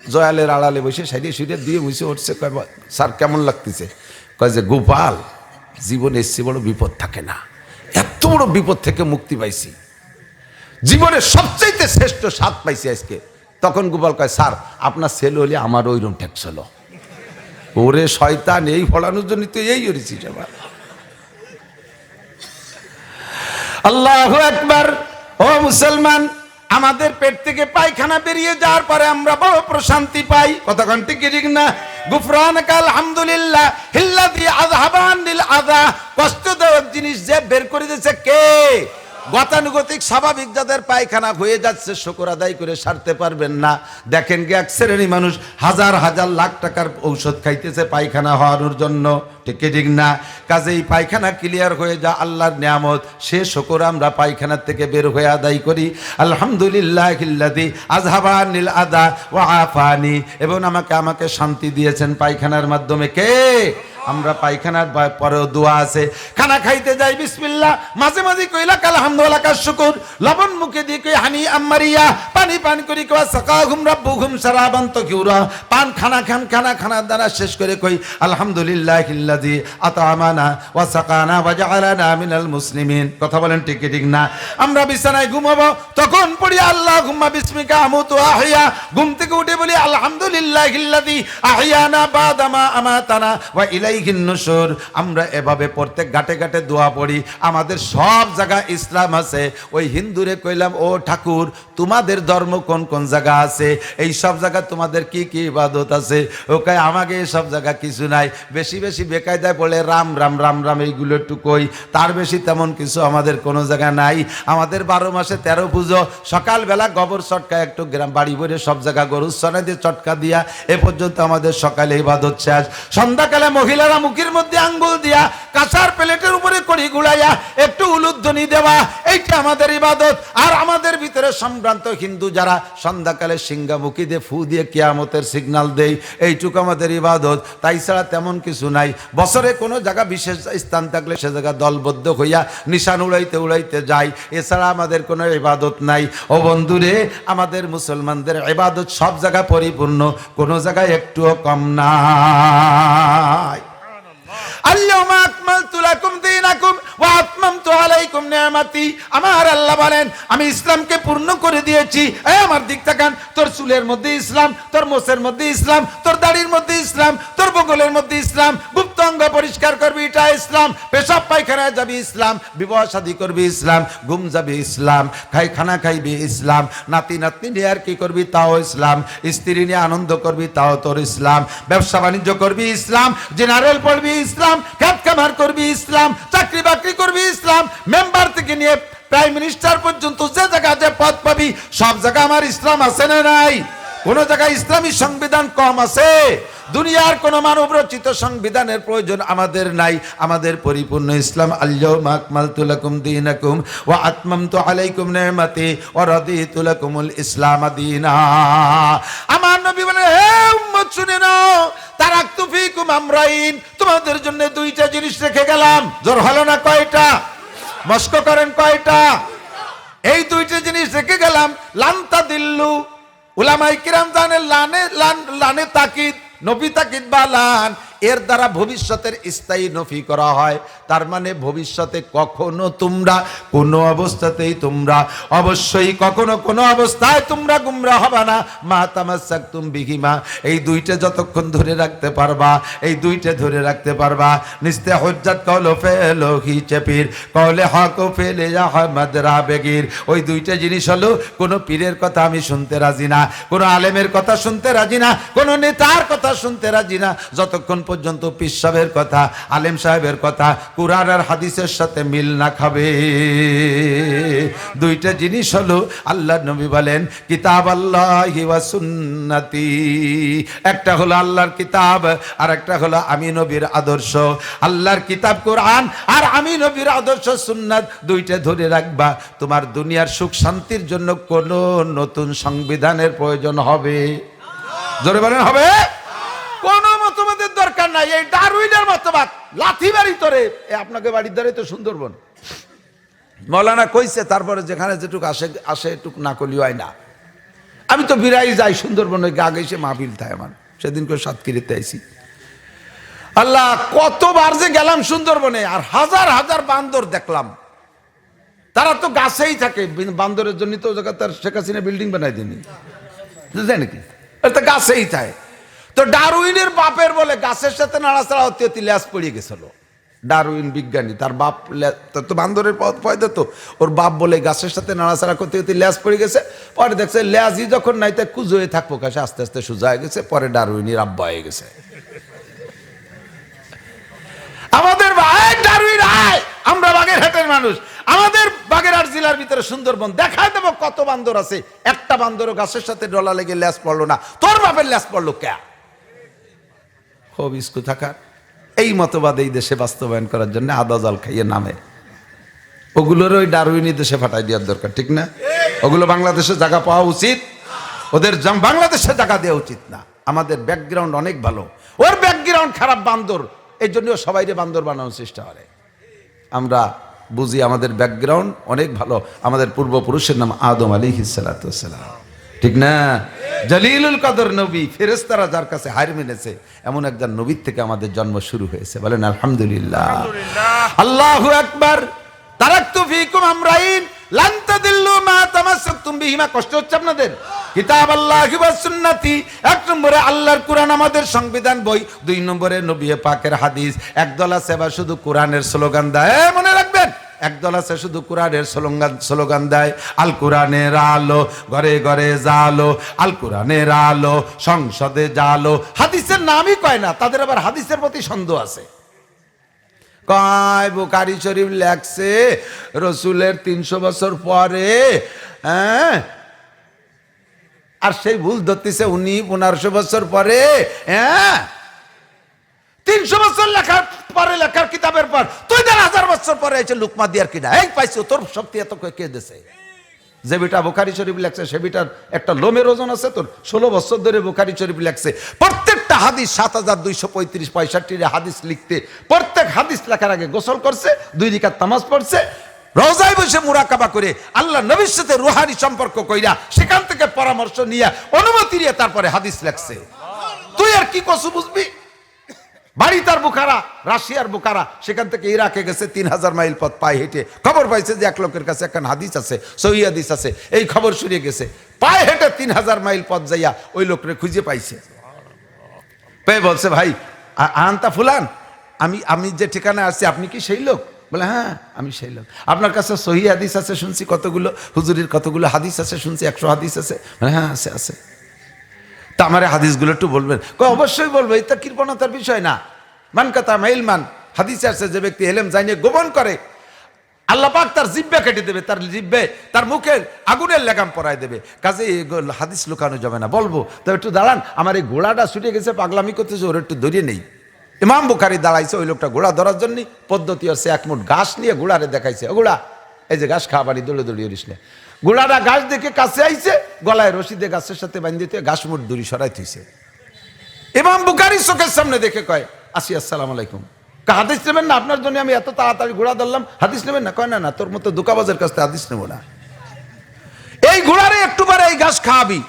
জয়ালের আড়ালে বসে সাইডে সুইডে দিয়ে বসে উঠছে। কয় স্যার কেমন লাগতেছে? কয় যে গোপাল জীবনে এসছে বড় বিপদ থাকে না, এত বড় বিপদ থেকে মুক্তি পাইছি, জীবনের সবচাইতে শ্রেষ্ঠ স্বাদ পাইছি আজকে। তখন গোপাল কয় স্যার আপনার ছেলে হলে আমার ওইরকম ঠেকছিল। ওরে শয়তান, এই ফলানোর জন্য তো এই করেছি সবার। আল্লাহু আকবার। ও মুসলমান, আমাদের পেট থেকে পায়খানা বেরিয়ে যাওয়ার পরে আমরা বড় প্রশান্তি পাই। কতক্ষণ ঠিক না? গুফরানাকা আলহামদুলিল্লাহ হিল্লাযী আযহাবা আনিল আযা, কষ্টদায়ক জিনিস যে বের করে দিয়েছে কে? গতানুগতিক স্বাভাবিক যাদের পায়খানা হয়ে যাচ্ছে, শুকর আদায় করে সারতে পারবেন না। দেখেন কি এক শ্রেণী মানুষ হাজার হাজার লাখ টাকার ঔষধ খাইতেছে পায়খানা হওয়ানোর জন্য, ঠিক না? কাজেই পায়খানা ক্লিয়ার হয়ে যা আল্লাহর নিয়ামত, সে শুকর আমরা পায়খানার থেকে বের হয়ে আদায় করি। আলহামদুলিল্লাহিল্লাযী আযহাবা আনিল আযা ওয়া আফানি, এবং আমাকে শান্তি দিয়েছেন পায়খানার মাধ্যমে। কে? আমরা পায়খানার পরেও দোয়া আছে, খানা খাইতে যাই বিসমিল্লাহ, মাঝে মাঝে কইলা আলহামদুলিল্লাহ কা শুকর, লবণ মুখে দিয়ে কই হানি আম্মারিয়া, পানি পান করি কই সাকাহুম রাব্বুহুম শারাবান তাকিউরা, পান খানা দ্বারা শেষ করে কই আলহামদুলিল্লাহিল্লাযী আতআমানা ওয়া সাকানা ওয়া জাআলানা মিনাল মুসলিমিন। কথা বলেন ঠিক না? আমরা বিছানায় ঘুমাবো, তখন পড়ি আল্লাহুম্মা বিসমিকা আমুতু ওয়া আহইয়া, ঘুম থেকে উঠে বলি আলহামদুলিল্লাহিল্লাযী আহইয়ানা বাদামা আমাতানা ওয়া ইলাইহিন নুশুর। আমরা এভাবে প্রত্যেক ঘাটে ঘাটে দোয়া পড়ি। আমাদের সব জায়গায় ইসলাম আছে। ওই হিন্দুরে কইলাম, ও ঠাকুর তোমাদের ধর্ম কোন কোন জায়গা আছে, এই সব জায়গা তোমাদের কি কি ইবাদত আছে? ও কয় আমাকে সব জায়গা কিছু নাই, বেশি বেশি বেকায়দায় বলে রাম রাম রাম রাম এইগুলো একটু কই, তার বেশি তেমন কিছু আমাদের কোনো জায়গা নাই। আমাদের 12 মাসে 13 পুজো, সকালবেলা গোবর চটকা একটু গ্রাম বাড়ি ভরে সব জায়গা গরুর সনা দিয়ে চটকা দিয়া এ পর্যন্ত আমাদের সকালে ইবাদত শেষ। সন্ধ্যাকালে মহিলারা মুখের মধ্যে আঙ্গুল দিয়া কাঁসার প্লেটের উপরে কড়ি গুড়াইয়া একটু উলুধ্বনি দেওয়া, এইটা আমাদের ইবাদত। আর আমাদের ভিতরে সম্ভ্রান্ত হিন্দু যারা সন্ধ্যাকালে সিঙ্গামুখী দিয়ে ফু দিয়ে কিয়ামতের সিগন্যাল দেয়, এইটুকু আমাদের ইবাদত। তাই ছাড়া তেমন কিছু নাই। বছরে কোনো জায়গা বিশেষ স্থান থাকলে সে জায়গা দলবদ্ধ হইয়া নিশান উড়াইতে উড়াইতে যায়, এছাড়া আমাদের কোনো ইবাদত নাই। ও বন্ধুরে, আমাদের মুসলমানদের ইবাদত সব জায়গা পরিপূর্ণ, কোনো জায়গায় একটুও কম নাই। আল্লাহুম্মা আকমালতু লাকুম দীনাকুম ওয়া আতমামতু আলাইকুম নি'মাতি। আমার আল্লাহ বলেন আমি ইসলামকে পূর্ণ করে দিয়েছি। এই আমার দিক তাকান, তোর চুলের মধ্যে ইসলাম, তোর মোছের মধ্যে ইসলাম, তোর দাড়ির মধ্যে ইসলাম, তোর বগলের মধ্যে ইসলাম, গুপ্ত অঙ্গ পরিষ্কার করবি এটা ইসলাম, পেশাব পায়খানায় যাবি ইসলাম, বিবাহ শাদী করবি ইসলাম, ঘুম যাবি ইসলাম, খানা খাইবি ইসলাম, নাতি নাতনি নিয়ে আর কি করবি তাও ইসলাম, স্ত্রী নিয়ে আনন্দ করবি তাও তোর ইসলাম, ব্যবসা বাণিজ্য করবি ইসলাম, জেনারেল পড়বি ইসলাম, খেত খামার করবি ইসলাম, চাকরি বাকরি করবি ইসলাম, মেম্বার থেকে নিয়ে প্রাইম মিনিস্টার পর্যন্ত যে জায়গা যে পদ পাবি সব জায়গা আমার ইসলাম আছে না নাই? কোন জায়গায় ইসলামী সংবিধান কম আছে? দুনিয়ার কোন মানব রচিত সংবিধানের প্রয়োজন আমাদের নাই। আমাদের পরিপূর্ণ ইসলাম। আল-ইয়াওমা আকমালতু লাকুম দীনাকুম ওয়া আতমামতু আলাইকুম নি'মাতি ওয়া রাদিতু লাকুমুল ইসলাম দীনা। আমার নবী বলেন, হে উম্মত শুনে নাও, তারাকতু ফীকুম আমরাইন, তোমাদের জন্য দুইটা জিনিস রেখে গেলাম। জোর হলো না? কয়টা? মস্ক করেন কয়টা? এই দুইটা জিনিস রেখে গেলাম। লান তাদিল্লু, উলামায়ে কিরাম জানেন লানে তাকিদ, নবী তাকিদ বা লান, এর দ্বারা ভবিষ্যতের স্থায়ী নফি করা হয়। তার মানে ভবিষ্যতে কখনো তোমরা কোনো অবস্থাতেই তোমরা অবশ্যই কখনো কোনো অবস্থায় তোমরা গুমরা হবে না। মা তামাসসাকতুম বিহিমা, এই দুইটা যতক্ষণ ধরে রাখতে পারবা, এই দুইটা ধরে রাখতে পারবা। নিস্তে হুজ্জাত কওলে ফেলো হি চেপির কওলে হক ফেলে আহমদ রাবেগির। ওই দুইটা জিনিস হলো, কোনো পীরের কথা আমি শুনতে রাজি না, কোনো আলেমের কথা শুনতে রাজি না, কোনো নেতার কথা শুনতে রাজি না, যতক্ষণ পর্যন্ত পীর সাহেবের কথা, আলেম সাহেবের কথা কুরআন আর হাদিসের সাথে মিল না খাবে। দুইটা জিনিস হলো, আল্লাহর নবী বলেন কিতাব আল্লাহি ওয়া সুন্নতি, একটা হলো আল্লাহর কিতাব আর একটা হলো আমি নবীর আদর্শ। আল্লাহর কিতাব কোরআন আর আমি নবীর আদর্শ সুন্নাত, দুইটা ধরে রাখবা। তোমার দুনিয়ার সুখ শান্তির জন্য কোনো নতুন সংবিধানের প্রয়োজন হবে? জোরে বলেন হবে? কোন মতবাদের দরকার নাই। এই ডারউইনের মতবাদ লাথি বাড়ি তোরে, আপনাকে বাড়ির দ্বারে তো সুন্দরবন মৌলানা কইছে, তারপরে যেখানে যেটুক আসে এটুক না করলেও হয় না। আমি তো বিরাই যাই সুন্দরবন, ওই গা গেছে মাহফিল থাকে আমার, সেদিন করে সাতক্ষীরাতে আইছি। আল্লাহ কতবার যে গেলাম সুন্দরবনে, আর হাজার হাজার বান্দর দেখলাম। তারা তো গাছেই থাকে, বান্দরের জন্য তো জায়গা তার শেখ হাসিনা বিল্ডিং বানাই দেয়নি, বুঝলেন নাকি? তো গাছেই থাকে। তো ডারউইনের বাপের বলে গাছের সাথে নাড়াচাড়া হতে হতে ল্যাস পড়িয়ে গেছিল। ডারউইন বিজ্ঞানী, তার বাপ তো বান্দরের পয়দা, তো ওর বাপ বলে গাছের সাথে নাড়াচাড়া করতে হতে ল্যাস পড়ে গেছে। পরে দেখছে ল্যাসই যখন নাই তাই কুজো হয়ে থাকবো কাছে, আস্তে আস্তে সোজা হয়ে গেছে। পরে ডারউইনের আব্বা হয়ে গেছে। মানুষ। আমাদের বাগেরহাট জেলার ভিতরে সুন্দরবন দেখায় দেবো কত বান্দর আছে, একটা বান্দরও গাছের সাথে ডলা লেগে ল্যাস পড়লো না। তোর বাপের ল্যাস পড়লো কে? হবিস্কু থাকার এই মতবাদ এই দেশে বাস্তবায়ন করার জন্য আদা জল খাইয়ে নামে, ওগুলোর ওই ডারউইনি দেশে ফাটাই দেওয়ার দরকার, ঠিক না? ওগুলো বাংলাদেশে জায়গা পাওয়া উচিত, ওদের বাংলাদেশে জায়গা দেওয়া উচিত না। আমাদের ব্যাকগ্রাউন্ড অনেক ভালো, ওর ব্যাকগ্রাউন্ড খারাপ বান্দর, এই জন্য সবাইরে বান্দর বানানোর চেষ্টা করে। আমরা বুঝি আমাদের ব্যাকগ্রাউন্ড অনেক ভালো, আমাদের পূর্বপুরুষের নাম আদম আলাইহিস সালাতু ওয়াস সালাম, ঠিক না? জলিলুল কদর নবী, ফেরেশতারা যার কাছে হার মেনেছে এমন একজন নবীর থেকে আমাদের জন্ম শুরু হয়েছে। বলেন আলহামদুলিল্লাহ, আল্লাহু আকবার। তারাকতু ফীকুম আমরাইন লান তাদিল্লু মা তামাসসাকতুম বিহিমা। কষ্ট হচ্ছে আপনাদের? কিতাব আল্লাহি ওয়া সুন্নতি। এক নম্বরে আল্লাহর কোরআন আমাদের সংবিধান বই, দুই নম্বরে নবী পাকের হাদিস। একদল আছে এবার শুধু কোরআনের স্লোগান দেয়, মনে রাখবেন, একদল আছে শুধু কোরআনের স্লোগান দেয়। আল কোরআনের আলো ঘরে ঘরে জালো, আল কোরআনের আলো সংসদে জালো। হাদিসের নামই কয় না, তাদের আবার হাদিসের প্রতি সন্দেহ আছে। কয় বুখারী শরীফ লেখছে রসুলের 300 বছর পরে, হ্যাঁ, আর সেই ভুল ধরতেছে উনি 1500 বছর পরে। হ্যাঁ, 300 বছর লেখার পরে, লেখার কিতাবের পর তুই 1000 বছর পরে এসে লুকমা দিয়ার কিনা এই পাইছো, তোর শক্তি এত কে দিছে? যে বেটা বুখারী শরীফ লেখছে সে বেটার একটা লোমের ওজন আছে তোর? 16 বছর ধরে বুখারী শরীফ লেখছে, প্রত্যেকটা হাদিস 7235 হাদিস লিখতে, প্রত্যেক হাদিস লেখার আগে গোসল করছে, 2 রাকাত নামাজ পড়ছে, রওজায় বসে মুরাকাবা করে আল্লাহ নবীর সাথে রুহানি সম্পর্ক কইরা সেখান থেকে পরামর্শ নিয়ে অনুমতি নিয়ে তারপরে হাদিস লেখছে। তুই আর কি কসু বুঝবি? বাড়ি তার বুখারা, রাশিয়ার বুখারা, সেখান থেকে ইরাকে গেছে 3000 মাইল পথ পায়ে হেঁটে। খবর পাইছে যে এক লোকের কাছে একখান হাদিস আছে, সহিহ হাদিস আছে, এই খবর শুনিয়ে গেছে, পায়ে হেঁটে 3000 মাইল পথ যাইয়া ওই লোকরে খুঁজে পাইছে। পেয়ে বলছে, ভাই আনতা ফুলান, আমি যে ঠিকানায় আসছি আপনি কি সেই লোক? বলে হ্যাঁ আমি সেই লোক। আপনার কাছে সহিহ হাদিস আছে শুনছি কতগুলো, হুজুরের কতগুলো হাদিস আছে শুনছি, 100 হাদিস আছে? হ্যাঁ আছে আছে। তা আমার হাদিসগুলো একটু বলবেন? অবশ্যই বলবো, এটা কৃপণতার বিষয় না। মান কাতা মাইলমান, হাদিসে আছে যে ব্যক্তি এলেম জানিয়ে গোপন করে আল্লাহ পাক তার জিহ্বা কেটে দেবে, তার জিহ্বে তার মুখের আগুনের লাগাম পরায় দেবে। কাজে হাদিস লুকানো যাবে না। বলবো তো একটু দাঁড়ান, আমার এই ঘোড়াটা ছুটে গেছে, পাগলামি করতেছে, ওর একটু ধরিয়ে নেই। ইমাম বুখারী দাঁড়াইছে, ওই লোকটা ঘোড়া ধরার জন্য পদ্ধতি আছে, এক মুঠ ঘাস নিয়ে ঘোড়ারে দেখাইছে, ও ঘোড়া এই যে ঘাস খাওয়া বাড়ি, দৌড়ে দৌড়িয়ে উড়িস না। ঘোড়াটা ঘাস দেখে কাছে আইছে, গলায় রশি দিয়ে গাছের সাথে বান্ধিতে ঘাস মুঠ দড়ি সরাই থইছে। ইমাম বুখারী চোখের সামনে দেখে কয়, আসি আসসালামু আলাইকুম। হাদিস নেবেন না? আপনার জন্য আমি এত তাড়াতাড়ি ঘোড়া ধরলাম, হাদিস নেবেন না? কয় না না, তোর মতো দোকাবাজের কাছ থেকে হাদিস নেবো না। এই ঘোড়ারে একটু পরে এই ঘাস খাওয়াবি,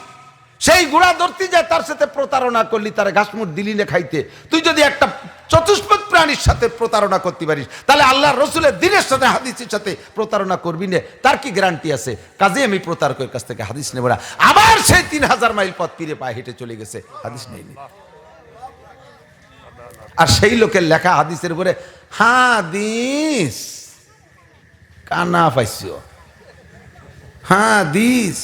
সেই ঘোড়া ধরতে যায় তার সাথে প্রতারণা করলি, তার ঘাস মুঠ দিলি না খাইতে। তুই যদি একটা চতুষ্পদ প্রাণীর সাথে প্রতারণা করতে পারিস, তাহলে আল্লাহ রসুলের দিনের সাথে হাদিসের সাথে প্রতারণা করবি না, তার কি গ্যারান্টি আছে? কাজে আমি প্রতারকের কাছ থেকে হাদিস নেব না। আবার সেই 3000 মাইল পথ ফিরে পায়ে হেঁটে চলে গেছে, হাদিস নেইনি। আর সেই লোকের লেখা হাদিসের উপরে হাদিস কানা পাইছো, হাদিস।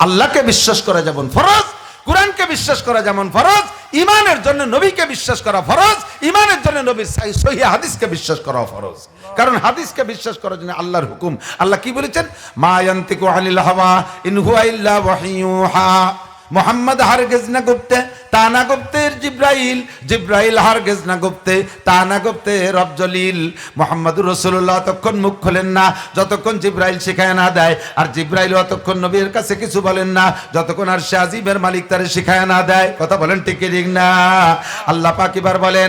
আল্লাহকে বিশ্বাস করা যেমন ফরজ, কোরআনকে বিশ্বাস করা যেমন ফরজ, ইমানের জন্য নবীকে বিশ্বাস করা ফরজ, ইমানের জন্য নবীর সহিহ হাদিসকে বিশ্বাস করা ফরজ। কারণ হাদিসকে বিশ্বাস করার জন্য আল্লাহর হুকুম। আল্লাহ কি বলেছেন? মা ইয়ান্তিকু আনিল হাওয়া ইন হুয়া ইল্লা ওয়াহয়ুহা। মোহাম্মদ হারগেজ না গুপ্তে, তা না গুপ্তে জিব্রাইল, জিব্রাইল হারগেজ না গুপ্তে, তা না গুপ্তে রব জলিল। মোহাম্মদুর রাসূলুল্লাহ ততক্ষণ মুখ খোলেন না যতক্ষণ জিব্রাইল শিখায় না দেয়, আর জিব্রাইল অতক্ষণ নবীর কাছে কিছু বলেন না যতক্ষণ আর সে আজিবের মালিক তারে শিখায় না দেয়। কথা বলেন ঠিক কি ঠিক না? আল্লাহ পাক এবার বলেন,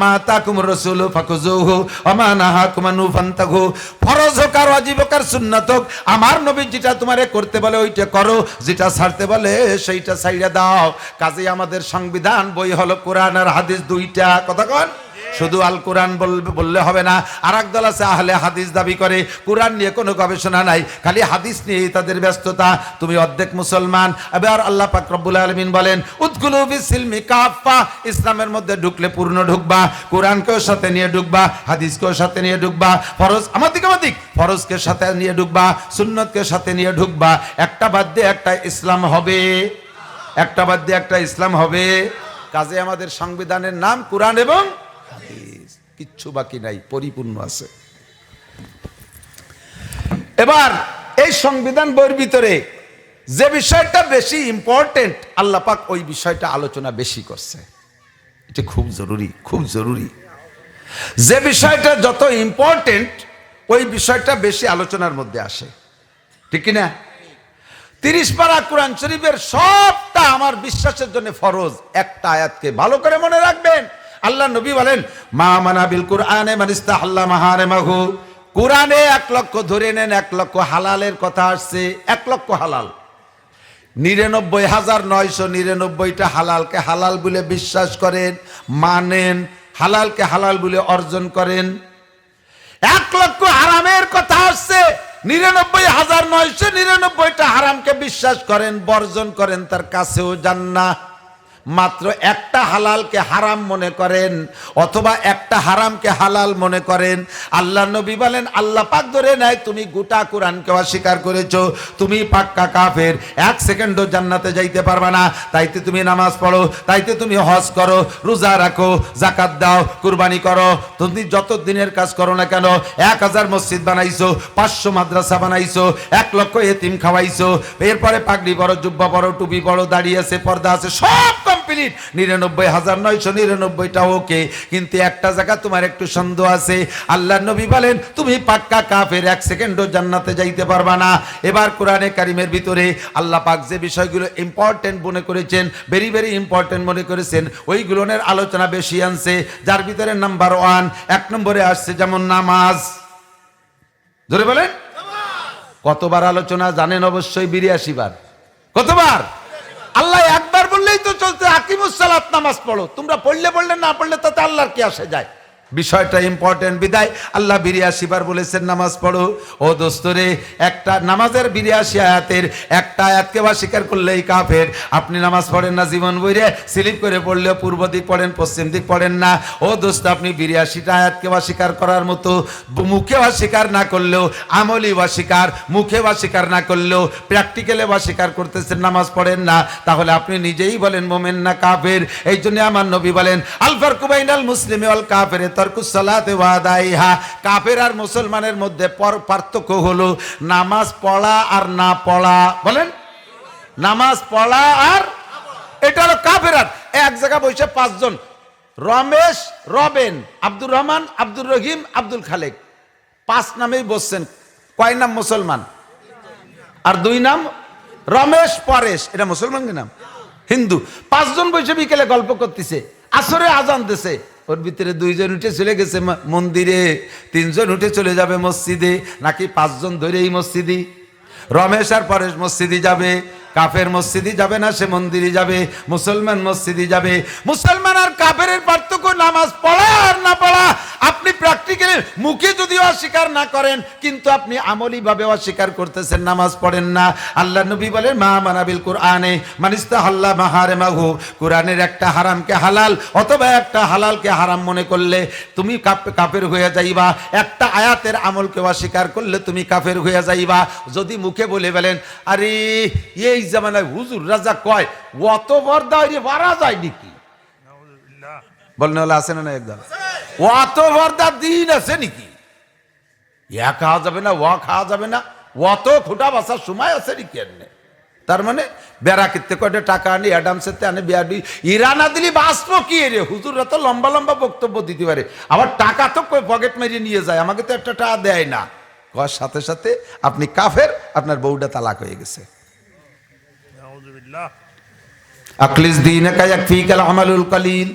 মা তাকুমুর রাসূলু ফাকুজুহু ওয়া মা নাহাকুম আনহু ফান্তাহু। ফরজ হোক আর ওয়াজিব হোক আর সুন্নাত হোক, আমার নবী যেটা তোমারে করতে বলে ওইটা করো, যেটা ছাড়তে বলে সেইটা ছাইড়া দাও। কাজেই আমাদের সংবিধান বই হলো কোরআন আর হাদিস, দুইটা। কথা কন, শুধু আল কোরআন বললে হবে না। আর এক দল আছে আহলে হাদিস দাবি করে, কোরআন নিয়ে কোনো গবেষণা নাই, খালি হাদিস নিয়েই তাদের ব্যস্ততা। তুমি অর্ধেক মুসলমান। এবার আল্লাহ পাক রব্বুল আলামিন বলেন, উদখুলু ফিস-সিলমি কাফা, ইসলামের মধ্যে ঢুকলে পূর্ণ ঢুকবা, কোরআনকেও সাথে নিয়ে ঢুকবা, হাদিসকেও সাথে নিয়ে ঢুকবা, ফরজ আমাদিক ফরজকে সাথে নিয়ে ঢুকবা, সুন্নতকে সাথে নিয়ে ঢুকবা। একটা বাদ দিয়ে একটা ইসলাম হবে, একটা বাদ দিয়ে একটা ইসলাম হবে। কাজে আমাদের সংবিধানের নাম কোরআন এবং হাদিস, কিচ্ছু বাকি নাই, পরিপূর্ণ আছে। এবার এই সংবিধান বইয়ের ভিতরে যে বিষয়টা বেশি ইম্পর্টেন্ট আল্লাহ পাক ওই বিষয়টা আলোচনা বেশি করছে। এটা খুব জরুরি, খুব জরুরি। যে বিষয়টা যত ইম্পর্টেন্ট ওই বিষয়টা বেশি আলোচনার মধ্যে আসে, ঠিক কিনা? 30 পারা কোরআন শরীফের সবটা আমার বিশ্বাসের জন্য ফরজ। একটা আয়াতকে ভালো করে মনে রাখবেন। আল্লাহ নবী বলেন, মা মানা বিল কুরআনে মান ইস্তাহাল্লা মাহারিমাহু। কোরআনে 1 লক্ষ ধরে নেন, 1 লক্ষ হালালের কথা আসছে, 1 লক্ষ হালাল। 99,999টা হালালকে হালাল বলে বিশ্বাস করেন, মানেন, হালালকে হালাল বলে অর্জন করেন। 1 লক্ষ হারামের কথা আসছে, 99,999টা হারামকে বিশ্বাস করেন, বর্জন করেন, তার কাছেও যান না। মাত্র একটা হালালকে হারাম মনে করেন অথবা একটা হারামকে হালাল মনে করেন। আল্লাহ নবী বলেন, আল্লাহ পাক ধরে নেয় তুমি গোটা কোরআনকে অস্বীকার করেছো, তুমি পাক্কা কাফের, 1 সেকেন্ডও জান্নাতে যাইতে পারবা না। তাইতে তুমি নামাজ পড়ো, তাইতে তুমি হজ করো, রোজা রাখো, যাকাত দাও, কুরবানি করো, তুমি যত দিনের কাজ করো না কেন, 1000 মসজিদ বানাইছো, 500 মাদ্রাসা বানাইছো, 1 লক্ষ এতিম খাওয়াইছো, এরপরে পাগড়ি পরো, জুব্বা পরো, টুপি পরো, দাড়ি আছে, পর্দা আছে, সব কমপ্লিট। 99,999টা ওকে, কিন্তু একটা জায়গা তোমার একটু সন্দেহ আছে। আল্লাহ নবী বলেন তুমি পাক্কা কাফের, 1 সেকেন্ডও জান্নাতে যাইতে পারবা না। এবার কোরআনে কারিমের ভিতরে আল্লাহ পাক যে বিষয়গুলো ইম্পর্টেন্ট মনে করেছেন, ভেরি ভেরি ইম্পর্টেন্ট মনে করেছেন, ওইগুলোর আলোচনা বেশি আনছে। যার ভিতরে নাম্বার 1, 1 নম্বরে আসছে যেমন নামাজ। ধরে বলেন কতবার আলোচনা জানেন? অবশ্যই 82 বার। কতবার? আল্লাহ একবার বললেই তো চলতে, আকিমুস সালাত, নামাজ পড়ো। তোমরা পড়লে না পড়লে তাতে আল্লাহর কি আসে যায়? বিষয়টা ইম্পর্টেন্ট বিদায় আল্লাহ 82 বার বলেছেন নামাজ পড়ো। ও দোস্তরে, একটা নামাজের 82 আয়াতের একটা আয়াতকে অস্বীকার করলেই কাফের। আপনি নামাজ পড়েন না জীবন বইরে, স্লিপ করে পড়লেও পূর্ব দিক পড়েন, পশ্চিম দিক পড়েন না। ও দোস্ত, আপনি 82টা আয়াতকে অস্বীকার করার মতো, মুখে অস্বীকার না করলেও, আমলি অস্বীকার, মুখে অস্বীকার না করলেও প্র্যাকটিক্যালে অস্বীকার করতেছেন, নামাজ পড়েন না, তাহলে আপনি নিজেই বলেন মোমেন না কাফের। এই জন্য আমার নবী বলেন, আল ফারকু বাইনাল মুসলিমি ওয়াল কাফির তারকুস সালাতি ওয়া আদাইহা। কাফের আর মুসলমানের মধ্যে পার্থক্য হলো নামাজ পড়া আর না পড়া। বলেন, নামাজ পড়া আর, এটা হলো কাফের। আর এক জায়গা বসে 5 জন, রমেশ, রবেন, আব্দুর রহমান, আব্দুর রহিম, আব্দুল খালেক, 5 নামেই বসছেন। কয় নাম মুসলমান? আর 2 নাম রমেশ, পরেশ, এটা মুসলমান কি নাম? হিন্দু। 5 জন বসে বিকেলে গল্প করতেছে, আসরে আজান দিছে, ওর ভিতরে 2 জন উঠে চলে গেছে মন্দিরে, 3 জন উঠে চলে যাবে মসজিদে, নাকি 5 জন ধরেই মসজিদে? রমেশ আর পরেশ মসজিদে যাবে, কাফের মসজিদে যাবে না, সে মন্দিরে যাবে। মুসলমান মসজিদে যাবে। মুসলমান আর কাফের পার্থক্য নামাজ পড়া আর না পড়া। আপনি প্র্যাকটিক্যালি মুখে যদিও অস্বীকার না করেন, কিন্তু আপনি আমলি ভাবে অস্বীকার করতেছেন, নামাজ পড়েন না। আল্লাহ নবী বলেন, মা মানাবিল কুরআনে মান ইস্তাহাল্লা মাহারিমাহু। কোরআনের একটা হারামকে হালাল অথবা একটা হালালকে হারাম মনে করলে তুমি কাফের হয়ে যাইবা। একটা আয়াতের আমলকে অস্বীকার করলে তুমি কাফের হয়ে যাইবা। যদি মুখে বলে বলেন, আরে এই জামানায় হুজুর রাজা কয় অত বর্দা বাড়া যায় নাকি, বলেন হলে আছে না একদম, অত বর্দা দিন আছে নাকি, ইয়া খাওয়া যাবে না, ওয়া খাওয়া যাবে না, অত খুঁটা বাসার সময় আছে নাকি? তার মানে বেড়া কিনতে কয়টা টাকা আনি, অ্যাডামসেতে আনে, বিয়াডি ইরা না দিলি বাঁচব কি রে? হুজুররা তো লম্বা লম্বা বক্তব্য দিতে পারে, আবার টাকা তো পকেট মেরিয়ে নিয়ে যায়, আমাকে তো একটা টাকা দেয় না। কর সাথে সাথে আপনি কাফের, আপনার বউটা তালাক হয়ে গেছে। আখলিস দীনাকা ইয়াকফিকাল আমালুল কলিল।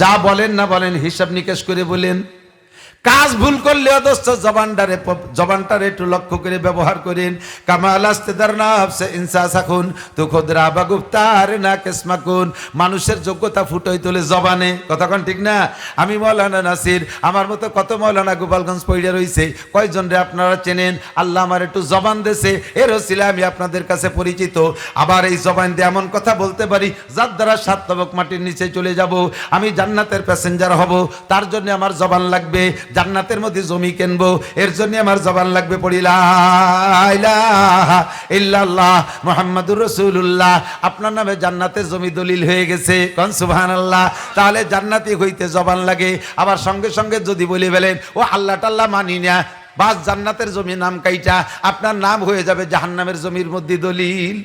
যা বলেন না বলেন হিসাব নিকেশ করে বলেন। কাজ ভুল করলেও দোস্ত জবানটারে একটু লক্ষ্য করে ব্যবহার করেন। কামাল আস্তেদার নাফসে ইনসা সাকুন তু খুদরা বা গুফতার না কেসমাকুন। মানুষের যোগ্যতা ফুটোই তোলে জবানে, কতক্ষণ ঠিক না? আমি মৌলানা নাসির, আমার মতো কত মৌলানা গোপালগঞ্জ পইড়া রইছে, কয়জন রে আপনারা চেনেন? আল্লাহ আমার একটু জবান দেশে, এর ওসিলা আমি আপনাদের কাছে পরিচিত। আবার এই জবান দিয়ে এমন কথা বলতে পারি যার দ্বারা 7 তবক মাটির নিচে চলে যাব। আমি জান্নাতের প্যাসেঞ্জার হব, তার জন্য আমার জবান লাগবে। জান্নাতের মধ্যে জমি কিনবো, এর জন্য আমার জবান লাগবে পড়ি লা ইলাহা ইল্লাল্লাহ মুহাম্মাদুর রাসূলুল্লাহ। আপনার নামে জান্নাতের জমি দলিল হয়ে গেছে, কোন সুবহানাল্লাহ। তাহলে জান্নাতি হইতে জবান লাগে। আবার সঙ্গে সঙ্গে যদি বলে বলেন ও আল্লাহ টাল্লাহ মানি না, বাস জান্নাতের জমি নাম কাইটা আপনার নাম হয়ে যাবে জাহান্নামের জমির মধ্যে দলিল।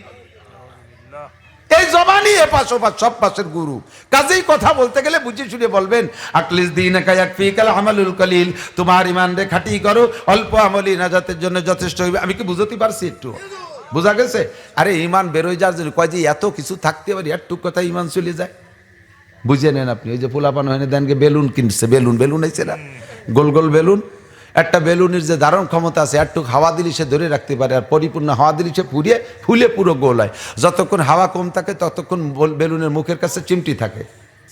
এই জবানই এপাশ ওপাশ সব পাশের গুরু। কাজেই কথা বলতে গেলে বুঝে শুনে বলবেন, আকলিস দীনাকা ইয়াকফিকাল আমালুল কলিল, তোমার ঈমান রে খাঁটি করো, অল্প আমলই নাজাতের জন্য যথেষ্ট হইবে। আমি কি বুঝতে পারছি? একটু বোঝা গেছে? আরে ঈমান বেরোয় যাওয়ার জন্য কয় যে এত কিছু থাকতে পারি, একটু কথা ঈমান চলে যায়। বুঝে নেন আপনি। ওই যে পোলাপান হয়নি দেনকে বেলুন কিনছে, বেলুন হয়েছে না, গোল গোল বেলুন। একটা বেলুনের যে ধারণ ক্ষমতা আছে, একটু হাওয়া দিলে সে ধরে রাখতে পারে, আর পরিপূর্ণ হাওয়া দিলে সে ফুলে পুরো গোল হয়। যতক্ষণ হাওয়া কম থাকে ততক্ষণ বেলুনের মুখের কাছে চিমটি থাকে,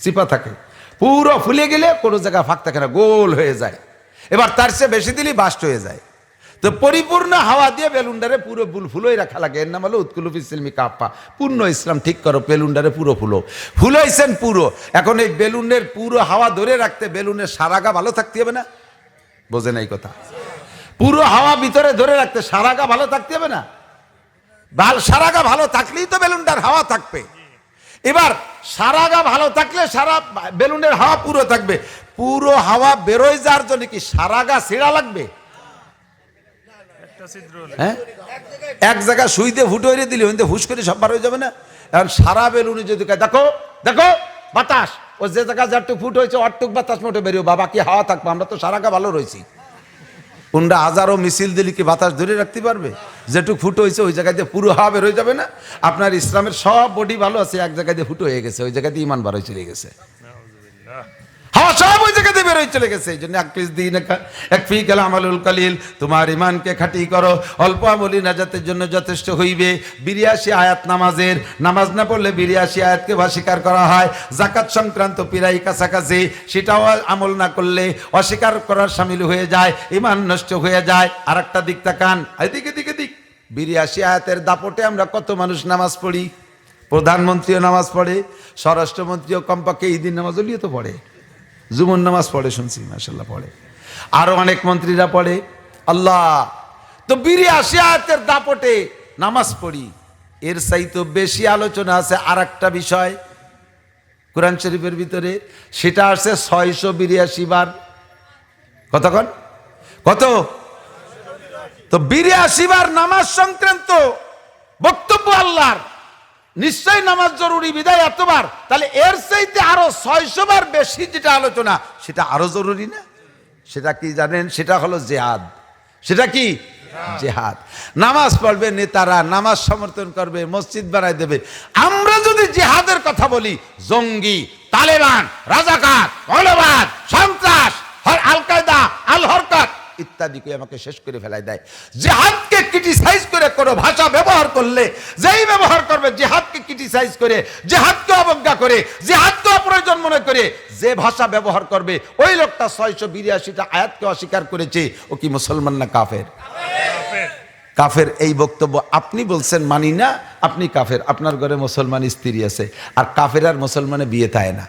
চিপা থাকে। পুরো ফুলে গেলে কোনো জায়গায় ফাঁক থাকে না, গোল হয়ে যায়। এবার তার চেয়ে বেশি দিলেই বাস্ট হয়ে যায়। তো পরিপূর্ণ হাওয়া দিয়ে বেলুনডারে পুরো ফুলোই রাখা লাগে। এর নাম হলো উৎকুলু ফি সিলমি কাফা। পূর্ণ ইসলাম ঠিক করো, বেলুনডারে পুরো ফুলাইছেন পুরো। এখন এই বেলুনের পুরো হাওয়া ধরে রাখতে বেলুনের সারাগা ভালো থাকতে হবে না? বোঝেন এই কথা? পুরো হাওয়া ভিতরে ধরে রাখতে সারাগা ভালো থাকতে হবে না? সারাগা ভালো থাকলেই তো বেলুনটার হাওয়া থাকবে। এবার সারাগা ভালো থাকলে সারা বেলুনের হাওয়া পুরো থাকবে। পুরো হাওয়া বেরোয় যাওয়ার জন্য কি সারাগা ছিঁড়া লাগবে? হ্যাঁ, এক জায়গায় সুই দিয়ে ফুটো হয়ে দিলে হুশ করে সব বার হয়ে যাবে না? এখন সারা বেলুনে যদি দেখো দেখো বাতাস, ও যে জায়গায় যারটুক ফুট হয়েছে অটুক বাতাস মোটে বেরিয়ে, বাবা কি হাওয়া থাকবো? আমরা তো সারাগা ভালো রয়েছি। কোনটা হাজারো মিছিল দিলে কি বাতাস ধরে রাখতে পারবে? যেটুক ফুটো হয়েছে ওই জায়গায় দিয়ে পুরো হাওয়া বের হয়ে যাবে না? আপনার ইসলামের সব বডি ভালো আছে, এক জায়গায় দিয়ে ফুটো হয়ে গেছে, ওই জায়গায় দিয়ে ঈমান বার হয়ে চলে গেছে, হাওয়া সব ওই জায়গাতে বের হয়ে চলে গেছে। এই জন্য আকলিস দীনাকা ইয়াকফিকাল আমালুল কলিল, তোমার ঈমানকে খাঁটি করো, অল্প আমলই নাজাতের জন্য যথেষ্ট হইবে। 82 আয়াত নামাজের, নামাজ না পড়লে 82 আয়াতকে অস্বীকার করা হয়। যাকাত সংক্রান্ত পিরাই কাছাকাছি, সেটাও আমল না করলে অস্বীকার করার শামিল হয়ে যায়, ঈমান নষ্ট হয়ে যায়। আর একটা দিক তাকান, এদিকে দিকে দিক 82 আয়াতের দাপটে আমরা কত মানুষ নামাজ পড়ি। প্রধানমন্ত্রীও নামাজ পড়ে, স্বরাষ্ট্রমন্ত্রীও কমপক্ষে ঈদের নামাজ হলেও তো পড়ে, জুমুর নামাজ পড়ে শুনছি, মাশাআল্লাহ পড়ে, আরো অনেক মন্ত্রীরা পড়ে। আল্লাহ তো 82 আয়াতের দাপটে নামাজ পড়ি। এর চাইতে বেশি আলোচনা আছে আর একটা বিষয় কোরআন শরীফের ভিতরে, সেটা আছে 682 বার। কতক্ষণ? কত? তো 82 বার নামাজ সংক্রান্ত বক্তব্য আল্লাহর। নিশ্চয় নামাজ জরুরি বিদায় এতবার, তাহলে এর চাইতে আরো 600 বার বেশি যেটা আলোচনা সেটা আরো জরুরি না? সেটা কি জানেন? সেটা হলো জিহাদ। সেটা কি? জিহাদ। নামাজ পড়বে নেতারা, নামাজ সমর্থন করবে, মসজিদ বানায় দেবে। আমরা যদি জিহাদের কথা বলি, জঙ্গি, তালেবান, রাজাকার, মৌলবাদ, সন্ত্রাস, আল কায়দা, আল হরকত ইত্যাদি কে আমাকে শেষ করে ফেলাই দেয়। জিহাদকে ক্রিটিসাইজ করে কোনো ভাষা ব্যবহার করলে, যেই ব্যবহার করবে জিহাদকে ক্রিটিসাইজ করে, জিহাদকে অবজ্ঞা করে, জিহাদকে অপ্রয়োজন মনে করে যে ভাষা ব্যবহার করবে, ওই লোকটা 682টা আয়াতকে অস্বীকার করেছে। ও কি মুসলমান না কাফের? কাফের। এই বক্তব্য আপনি বলছেন মানি না, আপনি কাফের। আপনার ঘরে মুসলমান স্ত্রী আছে, আর কাফের আর মুসলমানে বিয়ে থাকে না,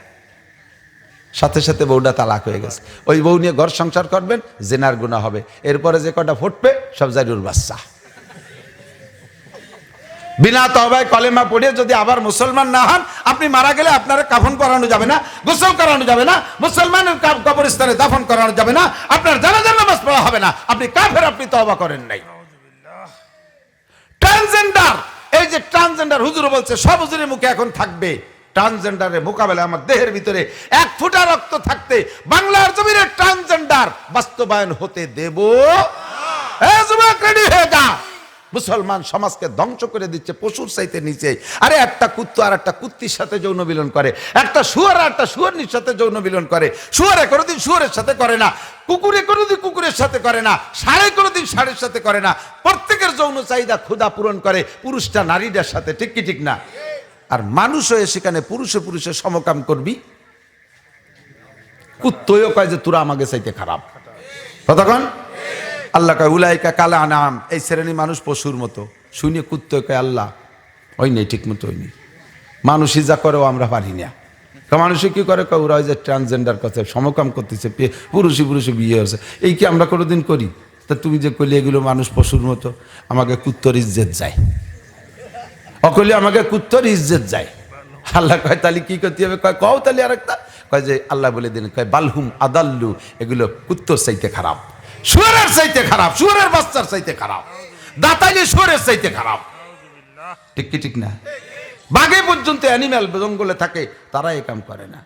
সাথে সাথে বউটা তালাক হয়ে গেছে। ওই বউ নিয়ে ঘর সংসার করবেন, জেনার গুনাহ হবে। এরপরে যে কটা ফুটবে সব জারিউর বাচ্চা। বিনা তওবায় কলেমা পড়ে যদি আবার মুসলমান না হন, আপনি মারা গেলে আপনার কাফন করানো যাবে না, গোসল করানো যাবে না, মুসলমানের কবরস্থানে দাফন করানো যাবে না, আপনার জানাজার নামাজ পড়া হবে না। আপনি কাফের, আপনি তওবা করেন নাই। ট্রান্সজেন্ডার, এই যে ট্রান্সজেন্ডার হুজুর বলছে, সব হুজুরের মুখে এখন থাকবে। ট্রান্সজেন্ডারের মোকাবেলায় আমার দেহের ভিতরে 1 ফোঁটা রক্ত থাকতে বাংলার জমিনে ট্রান্সজেন্ডার বাস্তবায়ন হতে দেব না। মুসলমান সমাজকে ধ্বংস করে দিচ্ছে পশুর চাইতে নিচে। আরে একটা কুত্তা আর একটা কুত্তির সাথে যৌন মিলন করে, একটা শুয়োর আর একটা শুয়োরনির সাথে যৌন মিলন করে, শুয়োরে কোনোদিন শুয়োরের সাথে করে না, কুকুরে কোনোদিন কুকুরের সাথে করে না, ষাঁড়ে কোনোদিন ষাঁড়ের সাথে করে না। প্রত্যেকের যৌন চাহিদা ক্ষুধা পূরণ করে পুরুষটা নারীদের সাথে, ঠিক কি ঠিক না? আর মানুষ হয়ে সেখানে পুরুষে পুরুষে সমকাম করবি। কুত্তও কয় যে তোরা আমাকে চাইতে খারাপ। কতক্ষণ? আল্লাহ কয় উলাইকা কালা নাম, এই শ্রেণী মানুষ পশুর মতো। শুনে কুত্ত কয় আল্লাহ ওই নেই, ঠিক মতো ওই নেই, মানুষই যা করেও আমরা পারি না। মানুষে কি করে? ওরা ওই যে ট্রান্সজেন্ডার কথা সমকাম করতেছে, পুরুষে পুরুষে বিয়ে হচ্ছে, এই কি আমরা কোনোদিন করি? তা তুমি যে করলে এগুলো মানুষ পশুর মতো, আমাকে কুত্তর ইজ্জত যায়, অকলে আমাকে কুত্তর ইজ্জত যায়। আল্লাহ কয় তাহলে কি করতে হবে? কয় কও তাহলে আরেকটা, কয় যে আল্লাহ বলে দিন, কয় বালহুম আদাল্লু, এগুলো কুত্তর চাইতে খারাপ। শুয়োরের চাইতে খারাপ, শুয়োরের বাচ্চার চাইতে খারাপ, দাঁতাইলে শুয়োরের চাইতে খারাপ। ঠিক কি ঠিক না? বাঘে পর্যন্ত অ্যানিম্যাল জঙ্গলে থাকে, তারা এ কাম করে না।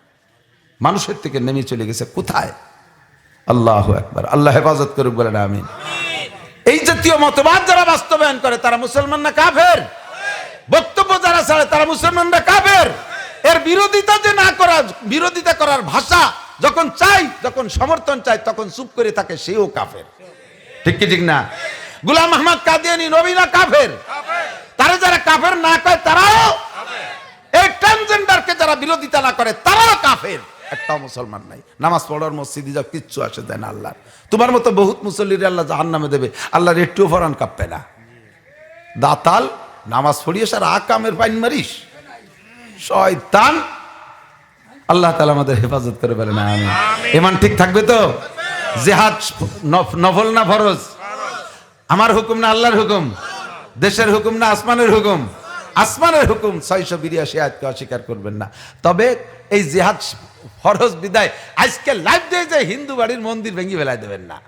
মানুষের থেকে নেমে চলে গেছে কোথায়? আল্লাহু আকবার। আল্লাহ হেফাজত করুক, বলেন আমিন। এই জাতীয় মতবাদ যারা বাস্তবায়ন করে তারা মুসলমান না কাফের? বক্তব্য যারা ছাড়ে তারা মুসলমান না কাফের? এর বিরোধিতা যে না করা, বিরোধিতা করার ভাষা যখন চাই, যখন সমর্থন চাই, তখন চুপ করে থাকে, সেও কাফের। ঠিক কি ঠিক না? গোলাম আহমদ কাদিয়ানী নবী না কাফের? তারা যারা কাফের না কয় তারাও, এই ট্রান্সজেন্ডারকে যারা বিরোধিতা না করে তারাও কাফের। একটা মুসলমান নাই, নামাজ পড়ার মসজিদে যাও, কিচ্ছু আসে দেয় না আল্লাহ। তোমার মতো বহুত মুসল্লির আল্লাহ জাহান্নামে দেবে, আল্লাহর একটুও ফরান কাঁপবে না। দাতাল নামাজ পড়িয়ে সার আকামের পাইন মারিস, শয়তান। আল্লাহ তাআলা আমাদের হেফাজত করে, বলেন আমিন। ঈমান ঠিক থাকবে তো? জিহাদ নফল না ফরজ? আমার হুকুম না আল্লাহর হুকুম? দেশের হুকুম না আসমানের হুকুম? আসমানের হুকুম। 682 আয়াতকে অস্বীকার করবেন না। তবে এই জিহাদ ফরজ বিদায় আজকে লাইভ দিয়ে যে হিন্দু বাড়ির মন্দির ভেঙে ফেলাই দেবেন না।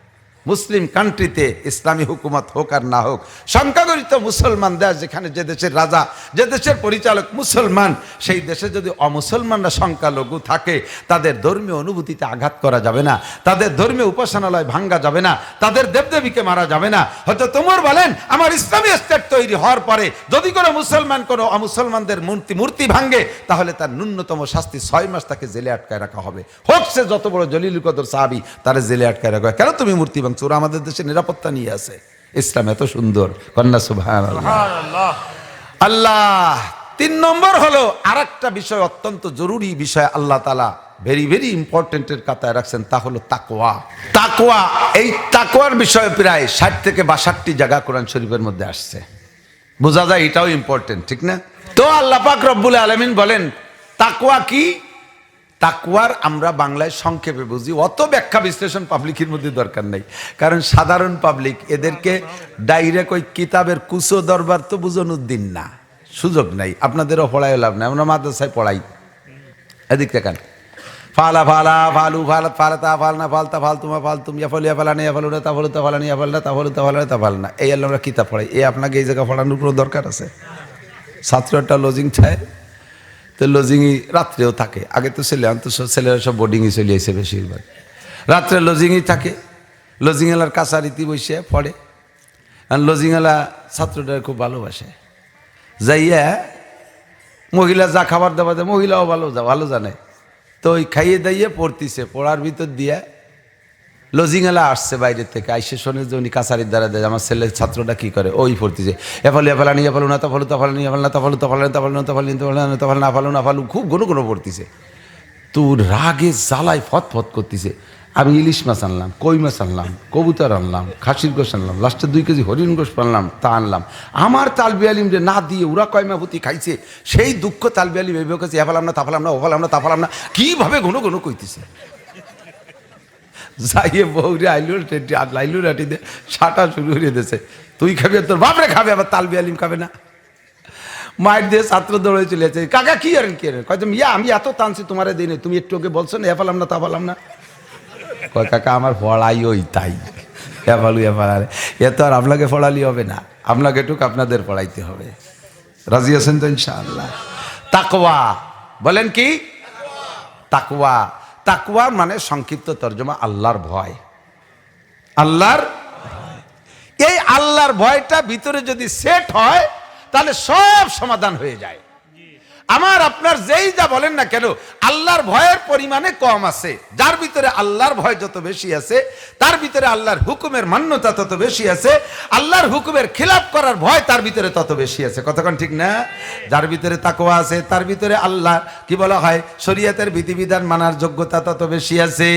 মুসলিম কান্ট্রিতে ইসলামী হুকুমত হোক আর না হোক, সংখ্যাগরিষ্ঠ মুসলমান দেশ, যেখানে যে দেশের রাজা, যে দেশের পরিচালক মুসলমান, সেই দেশে যদি অমুসলমানরা সংখ্যালঘু থাকে, তাদের ধর্মীয় অনুভূতিতে আঘাত করা যাবে না, তাদের ধর্মীয় উপাসনালয় ভাঙ্গা যাবে না, তাদের দেবদেবীকে মারা যাবে না। হয়তো তোমর বলেন আমার ইসলামী স্টেট তৈরি হওয়ার পরে যদি কোনো মুসলমান কোনো অমুসলমানদের মূর্তি ভাঙ্গে, তাহলে তার ন্যূনতম শাস্তি 6 মাস তাকে জেলে আটকায় রাখা হবে। হোক সে যত বড় জলিলুল কদর সাহাবী, তারা জেলে আটকায় রাখা হয়। কেন তুমি মূর্তি ভাঙছো? ওরা আমাদের দেশে নিরাপত্তা নিয়ে আছে। ইসলাম এত সুন্দর, কন্যা সুবহানাল্লাহ। আল্লাহ 3 নম্বর হলো আরেকটা বিষয়, অত্যন্ত জরুরি বিষয়, আল্লাহ তাআলা ভেরি ভেরি ইম্পর্টেন্টের কাতায় রাখছেন, তা হলো তাকওয়া। তাকওয়া, এই তাকওয়ার বিষয়ে প্রায় 60 থেকে 62টি জায়গা কোরআন শরীফের মধ্যে আসছে। বোঝা যায় এটাও ইম্পর্টেন্ট, ঠিক না? তো আল্লাহ পাক রব্বুল আলামিন বলেন তাকওয়া কি? তাকওয়ার আমরা বাংলায় সংক্ষেপে বুঝি, অত ব্যাখ্যা বিশ্লেষণ পাবলিকের মধ্যে দরকার নেই, কারণ সাধারণ পাবলিক এদেরকে ডাইরেক্ট ওই কিতাবের কুসো দরবার তো বুঝানোর দিন না, সুযোগ নাই। আপনাদেরও পড়াই লাভ নাই, আমরা মাদ্রাসায় পড়াই। এদিক দেখেন, ফালা ফালা ফালু ফালা ফালাতা ফালনা ফালতা ফালতুমা ফালতুম ইয়াফালু ইয়াফালানা ইয়াফালুনা তাফালু তাফালানা ইয়াফালনা তাফালু তাফালানা তাফালনা, এই আমরা কিতাব পড়াই। এই আপনাকে এই জায়গা পড়ানোর কোনো দরকার আছে? ছাত্রটা লজিং চায়, তো লজিংই রাত্রেও থাকে। আগে তো ছেলেরা সব বোর্ডিংয়ে চলে আসে, বেশিরভাগ রাত্রে লজিংই থাকে। লজিংওয়ালার কাছারিতি বসে পড়ে, আর লজিংওয়ালা ছাত্রটার খুব ভালোবাসে। যাইয়া মহিলা যা খাবার দাবার দেয়, মহিলাও ভালো জানে, তো ওই খাইয়ে দাইয়ে পড়তিছে। পড়ার ভিতর দিয়ে লজিংওয়ালা আসছে বাইরের থেকে, আইসে শোনে যে উনি কাছারির দ্বারা দেয়, আমার ছেলের ছাত্রটা কি করে, ওই পড়তিছে এফালু এফালানি এফালু না তাফালু তাফালানি এফালনা তাফালু তাফালানি তাফালু তাফালু তাফালু তাফালু না ফালু না ফালু, খুব ঘন ঘন পড়তিছে। তোর রাগে জ্বালায় ফত করতিছে। আমি ইলিশ মাছ আনলাম, কই মাছ আনলাম, কবুতর আনলাম, খাসির গোশ আনলাম, লাস্টে 2 কেজি হরিণ গোশ আনলাম, তা আনলাম। আমার তালবি আলিম যে না দিয়ে ওরা কয়মাভূতি খাইছে, সেই দুঃখ তালবি আলিম এভাবে কাছে এফালাম না তাফালাম না ওফালাম না তাফালাম না, কীভাবে ঘন ঘন কইতেছে। যাইয়ে বউরে লাইলু রাটি দে সাটা শুরু হয়ে দিয়েছে, তুই খাবি তোর বাপরে খাবে, আবার তালবি আলিম খাবে না। মায়ের দিয়ে ছাত্র দৌড়ে চলে যাচ্ছে, কাকা কি আর কি কয়েছে, ইয়া আমি এত টানছি তোমার দিনে, তুমি একটু ওকে বলছো না এফালাম না তাফালাম না। কয় কাকা আমার পড়াই ওই তাই, এফালু এফালারে, এ তো আর আপনাকে পড়ালি হবে না, আপনাকে টুক আপনাদের পড়াইতে হবে। রাজি আছেন তো ইনশাআল্লাহ? তাকওয়া বলেন কি? তাকওয়া, তাকওয়া মানে সংক্ষিপ্ত তর্জমা আল্লাহর ভয়। আল্লাহর ভয়, এই আল্লাহর ভয়টা ভিতরে যদি সেট হয় তাহলে সব সমাধান হয়ে যায়। আমার আপনার যেই যা বলেন না কেন, আল্লাহর ভয়ের পরিমাণে কম আছে। যার ভিতরে আল্লাহর ভয় যত বেশি আছে, তার ভিতরে আল্লাহর হুকুমের মান্যতা তত বেশি আছে, আল্লাহর হুকুমের খিলাফ করার ভয় তার ভিতরে তত বেশি আছে। কতক্ষণ ঠিক না? যার ভিতরে তাকওয়া আছে, তার ভিতরে আল্লাহ কি বলা হয় শরীয়তের বিধিবিধান মানার যোগ্যতা তত বেশি আছে।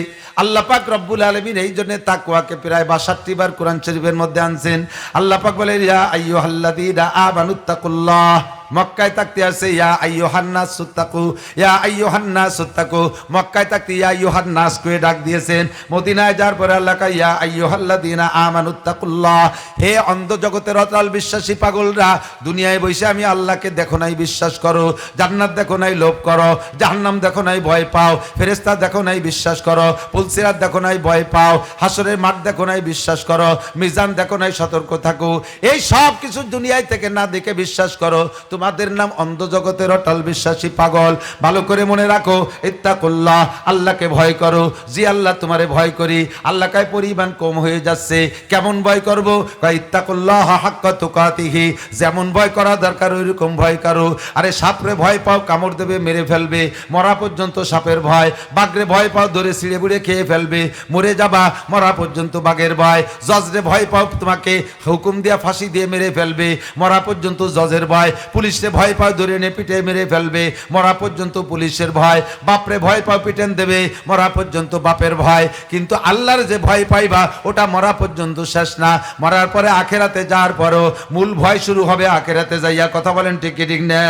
আল্লাহ পাক রব্বুল আলামিন এই জন্য তাকওয়াকে প্রায় 62 বার কোরআন শরীফের মধ্যে আনছেন। আল্লাহ পাক বলেন ইয়া আইয়ুহাল্লাযীনা আমানুত্তাকুল্লাহ মক্কায় থাকতে আছে ইয়া আইয়ুহান নাস সুত্তাকু, ইয়া আইয়ুহান নাস সুত্তাকু, মক্কায় থাকতে ইয়া আইয়ুহান নাস করে ডাক দিয়েছেন। মদিনায় যাওয়ার পরে আল্লাহ কয় ইয়া আইয়ুহাল্লাযীনা আমানুত্তাকুল্লাহ, হে অন্ধ জগতের অটল বিশ্বাসী পাগলরা, দুনিয়ায় বসে আমি আল্লাহকে দেখো নাই বিশ্বাস করো, জান্নাত দেখো নাই লোভ করো, জাহান্নাম দেখো নাই ভয় পাও, ফেরেশতা দেখো নাই বিশ্বাস করো, পুলসিরাত দেখো নাই ভয় পাও, হাসরের মাঠ দেখো নাই বিশ্বাস করো, মিজান দেখো নাই সতর্ক থাকো, এই সব কিছু দুনিয়ায় থেকে না দেখে বিশ্বাস করো, তোমাদের নাম অন্ধ জগতের অটল বিশ্বাসী পাগল। ভালো করে মনে রাখো, ইত্তাকুল্লাহ, আল্লাহকে ভয় করো। জি আল্লাহ তোমারে ভয় করি। আল্লাহ কায় পরিমাণ কম হয়ে যাচ্ছে, কেমন ভয় করবো? ইত্তাকুল্লাহ হাক্কা তুকাতিহি, যেমন ভয় করা দরকার ওইরকম ভয় করো। আরে সাপরে ভয় পাও, কামড় দেবে, মেরে ফেলবে, মরা পর্যন্ত সাপের ভয়। বাঘরে ভয় পাও, ধরে ছিঁড়ে বুড়ে খেয়ে ফেলবে, মরে যাবা, মরা পর্যন্ত বাঘের ভয়। জজরে ভয় পাও, তোমাকে হুকুম দিয়া ফাঁসি দিয়ে মেরে ফেলবে, মরা পর্যন্ত জজের ভয়। পুলিশে ভয় পাও, ধরে এনে পিঠে মেরে ফেলবে, মরা পর্যন্ত পুলিশের ভয়। বাপরে ভয় পাও, পিটেন দেবে, মরা পর্যন্ত বাপের ভয়। কিন্তু আল্লাহর যে ভয় পাইবা ওটা মরা পর্যন্ত শেষ না, মরার পরে আখেরাতে যাওয়ার পরও মূল ভয় শুরু হবে আখেরাতে যাইয়া। কথা বলেন ঠিক কি ঠিক না?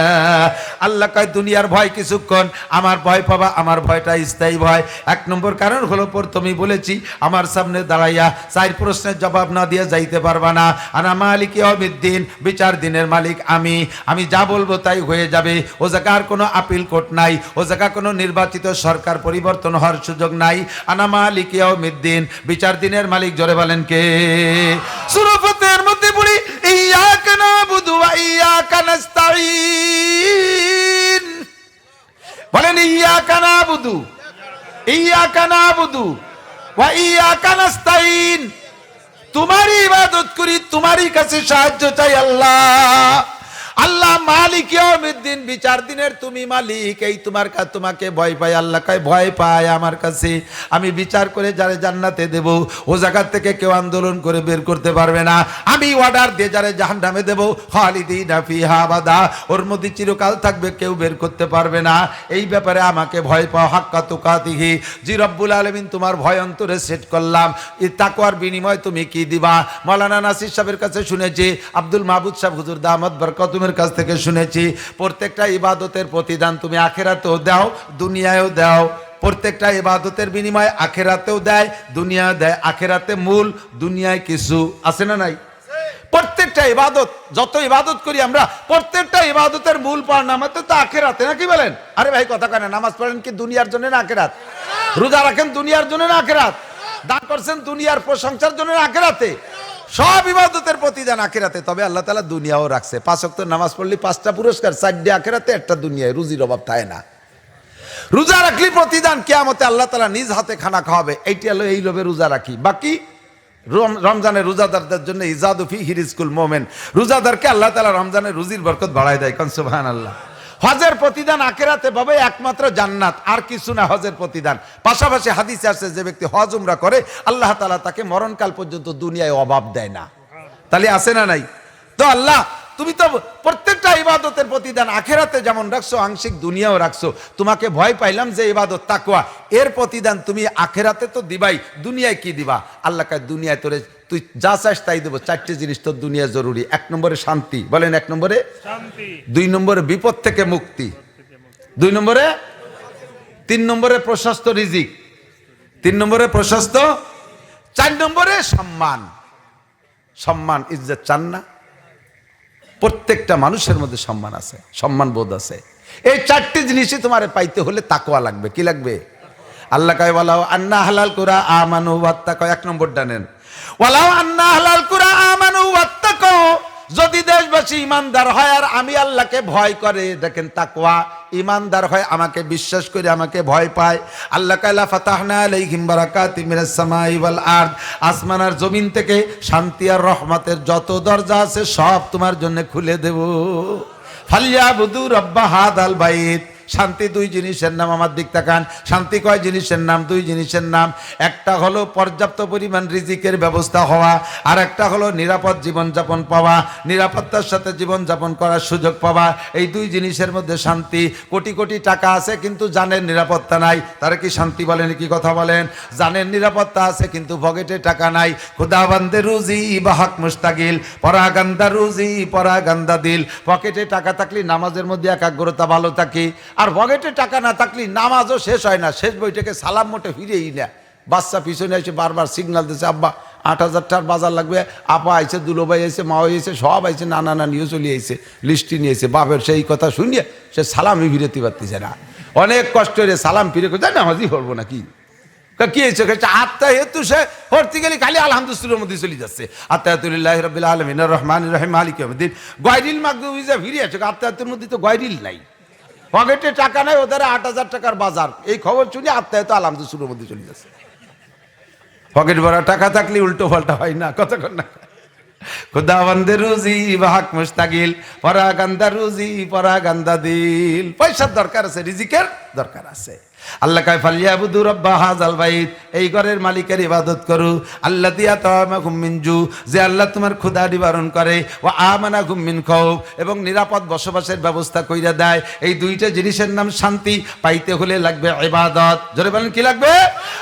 আল্লাহ কয় দুনিয়ার ভয় কিছুক্ষণ, আমার ভয় পাবা, আমার ভয়টা স্থায়ী ভয়। এক নম্বর কারণ হলো প্রথমেই বলেছি, আমার সামনে দাঁড়াইয়া 4 প্রশ্নের জবাব না দিয়ে যাইতে পারবা না। আনা মালিক ইয়াউমিদ্দিন, বিচার দিনের মালিক আমি যা বলবো তাই হয়ে যাবে। ও জায়গার কোনো আপিল কোর্ট নাই, ও জায়গা কোনো নির্বাচিত সরকার পরিবর্তন হওয়ার সুযোগ নাই। আনা মালিক ইয়াউমিদ্দিন, বিচার দিনের মালিক। জোরে বলেন কে? সূরা ফাতিহার মধ্যে পড়ি ইয়াকা নাবুদু ওয়া ইয়াকা নাস্তাঈন। বলেন ইয়াকা নাবুদু, ইয়াকা নাবুদু ওয়া ইয়াকা নাস্তাঈন। তোমারই ইবাদত করি, তোমারই কাছে সাহায্য চাই আল্লাহ। আল্লাহ মালিক ইয়াউমিদ্দিন, বিচার দিনের তুমি মালিক। এই তোমার কাছে তোমাকে ভয় পাই। আল্লাহ কয় ভয় পায় আমার কাছে, আমি বিচার করে যারে জান্নাতে দেব ও জায়গা থেকে কেউ আন্দোলন করে বের করতে পারবে না। আমি অর্ডার দিয়ে যারে জাহান্নামে দেব খালিদিনা ফিহা আবাদা, ওর মধ্যে চিরকাল থাকবে, কেউ বের করতে পারবে না। এই ব্যাপারে আমাকে ভয় পাও হাক্কা তুকাতিহি। জি রব্বুল আলামিন, তোমার ভয় অন্তরে সেট করলাম, এই তাকওয়ার বিনিময় তুমি কি দিবা? মাওলানা নাসির সাহেবের কাছে শুনেছি, আব্দুল মাহবুব সাহেব হুজুর দামাত বরকাতুমের কাছ থেকে শুনেছি, প্রত্যেকটা ইবাদতের প্রতিদান তুমি আখিরাতেও দাও, দুনিয়ায়ও দাও। প্রত্যেকটা ইবাদতের বিনিময় আখিরাতেও দেয়, দুনিয়ায় দেয়। আখিরাতে মূল, দুনিয়ায় কিছু আছে না নাই? প্রত্যেকটা ইবাদত, যত ইবাদত করি আমরা, প্রত্যেকটা ইবাদতের মূল পাওয়ার নামাতে তো আখিরাতে, নাকি বলেন? আরে ভাই কথা কেন? নামাজ পড়েন কি দুনিয়ার জন্য না আখিরাত? রোজা রাখেন দুনিয়ার জন্য না আখিরাত? দান করছেন দুনিয়ার প্রশংসার জন্য না আখিরাতে? সব ইবাদতের প্রতিদান আখিরাতে। তবে আল্লাহ তাআলা দুনিয়াও রাখছে। 5 ওয়াক্ত নামাজ পড়লে 5টা পুরস্কার, 4টা আখিরাতে, 1টা দুনিয়ায়। রুজির অভাব থাকে না। রোজা রাখলি প্রতিদান কিয়ামতে আল্লাহ তাআলা নিজ হাতে খানা খাওয়াবে। এইটা হলো এই লোভে রোজা রাখি। বাকি রমজানের রোজাদারদের জন্য ইজাদু ফি হিরিজকুল মুমিন, রোজাদারকে আল্লাহ তাআলা রমজানের রুজির বরকত বাড়ায় দেয়। কোন সুবহানাল্লাহ। হজের প্রতিদান আখিরাতে পাবে একমাত্র জান্নাত, আর কিছু না হজের প্রতিদান। পাশাপাশি হাদিসে আছে, যে ব্যক্তি হজ উমরা করে আল্লাহ তাআলা তাকে মরণকাল পর্যন্ত দুনিয়ায় অভাব দেয় না। তাহলে আছে না নাই? তো আল্লাহ তুমি তো প্রত্যেকটা ইবাদতের প্রতিদান আখিরাতে যেমন রাখছো, আংশিক দুনিয়াও রাখছো। তোমাকে ভয় পাইলাম যে ইবাদত তাকওয়া, এর প্রতিদান তুমি আখিরাতে তো দিবাই, দুনিয়ায় কি দিবা? আল্লাহ কয় দুনিয়ায় তোরে তুই যা চাস তাই দেবো। 4টে জিনিস তোর দুনিয়া জরুরি। 1 নম্বরে শান্তি, বলেন 1 নম্বরে শান্তি। 2 নম্বরে বিপদ থেকে মুক্তি, 2 নম্বরে 3 নম্বরে প্রশস্ত রিজিক, 3 নম্বরে প্রশস্ত, 4 নম্বরে সম্মান। সম্মান ইজ্জত চান না? প্রত্যেকটা মানুষের মধ্যে সম্মান আছে, সম্মান বোধ আছে। এই 4টি জিনিসই তোমার পাইতে হলে তাকওয়া লাগবে। কি লাগবে? আল্লাহ কয় ওয়ালাউ আন্না হালাল কুরা আমানু ওয়াত্তাকু। 1 নম্বরটা নেন, ওয়ালাউ আন্না হালাল কুরা আমানু ওয়াত্তাকু। যদি দেশবাসী ইমানদার হয় আর আমি আল্লাহকে ভয় করে, দেখেন তাকওয়া, ইমানদার হয়, আমাকে বিশ্বাস করে আমাকে ভয় পায়। আল্লাহ কালা ফাতাহনা আলাইহিম বারাকাতিম মিনাস সামাই ওয়াল আরদ, আসমান আর জমিন থেকে শান্তি আর রহমতের যত দরজা আছে সব তোমার জন্য খুলে দেব। ফালিয়াবুদু রাব্বা হাদাল বাইত, শান্তি দুই জিনিসের নাম, আমার দিক তাকান। শান্তি কয় জিনিসের নাম? দুই জিনিসের নাম। একটা হলো পর্যাপ্ত পরিমাণ রিজিকের ব্যবস্থা হওয়া, আর একটা হলো নিরাপদ জীবনযাপন পাওয়া, নিরাপত্তার সাথে জীবনযাপন করার সুযোগ পাওয়া। এই দুই জিনিসের মধ্যে শান্তি। কোটি কোটি টাকা আছে কিন্তু জানের নিরাপত্তা নাই, তারা কি শান্তি বলেন? কি কথা বলেন? জানের নিরাপত্তা আছে কিন্তু পকেটে টাকা নাই। খুদাবান্দে রুজি বাহাক মুস্তাকিল, পরাগান্দা রুজি পরাগান্দা দিল। পকেটে টাকা থাকলে নামাজের মধ্যে একাগ্রতা ভালো থাকে, আর পকেটে টাকা না থাকলে নামাজও শেষ হয় না। শেষ বইটাকে সালাম মোটে ফিরেই না। বাচ্চা পিছনে এসে বারবার সিগন্যাল দিচ্ছে, আব্বা 8,000 টাকার বাজার লাগবে, আপা আইছে, দুলোভাই আইছে, মা আইছে, সব আইছে, নানা নানিও চলে আইছে, লিস্টি নিয়েছে। বাপের সেই কথা শুনিয়ে সে সালামই ফিরেতে পারতেছে না। অনেক কষ্ট রে সালাম ফিরে কোথায় নামাজই পড়বো নাকি? কি হয়েছে? আত্মা হেতু সে পড়তে গেলে খালি আলহামদুলিল্লাহর মধ্যে চলে যাচ্ছে। আত্মায়াতুলিল্লাহি রাব্বিল আলামিন আর রহমানির রহিম মালিকি ইয়াউমিদ্দিন। গয়রিল মাগদুবি যা ফিরে আছে, আত্মায়াতের মধ্যে তো গয়রিল নাই, পকেটে টাকা নাই, ওদের 8,000 টাকার বাজার। এই খবর শুনে আত্মায়াত আলহামদুলিল্লাহর মধ্যে চলে যাচ্ছে। পকেট ভরা টাকা থাকলে উল্টো পাল্টা হয় না, কতক্ষণ না। খুদাবন্দে রুজি বাহাক মুস্তাকিল, পরাগান্দা রুজি পরাগান্দা দিল। পয়সার দরকার আছে, রিজিকের দরকার আছে। আল্লাহ কয় ফালিয়াবুদু রাব্বা হাযাল বাইত, এই ঘরের মালিকের ইবাদত করু। আল্লাযী আতামাকুম মিন জু, যে আল্লাহ তোমার ক্ষুধা নিবারণ করে, ওয়া আমানাকুম মিন খাউফ, এবং নিরাপদ বসবাসের ব্যবস্থা কইরা দেয়। এই দুইটা জিনিসের নাম শান্তি। পাইতে হলে লাগবে ইবাদত। জোরে বলেন কি লাগবে?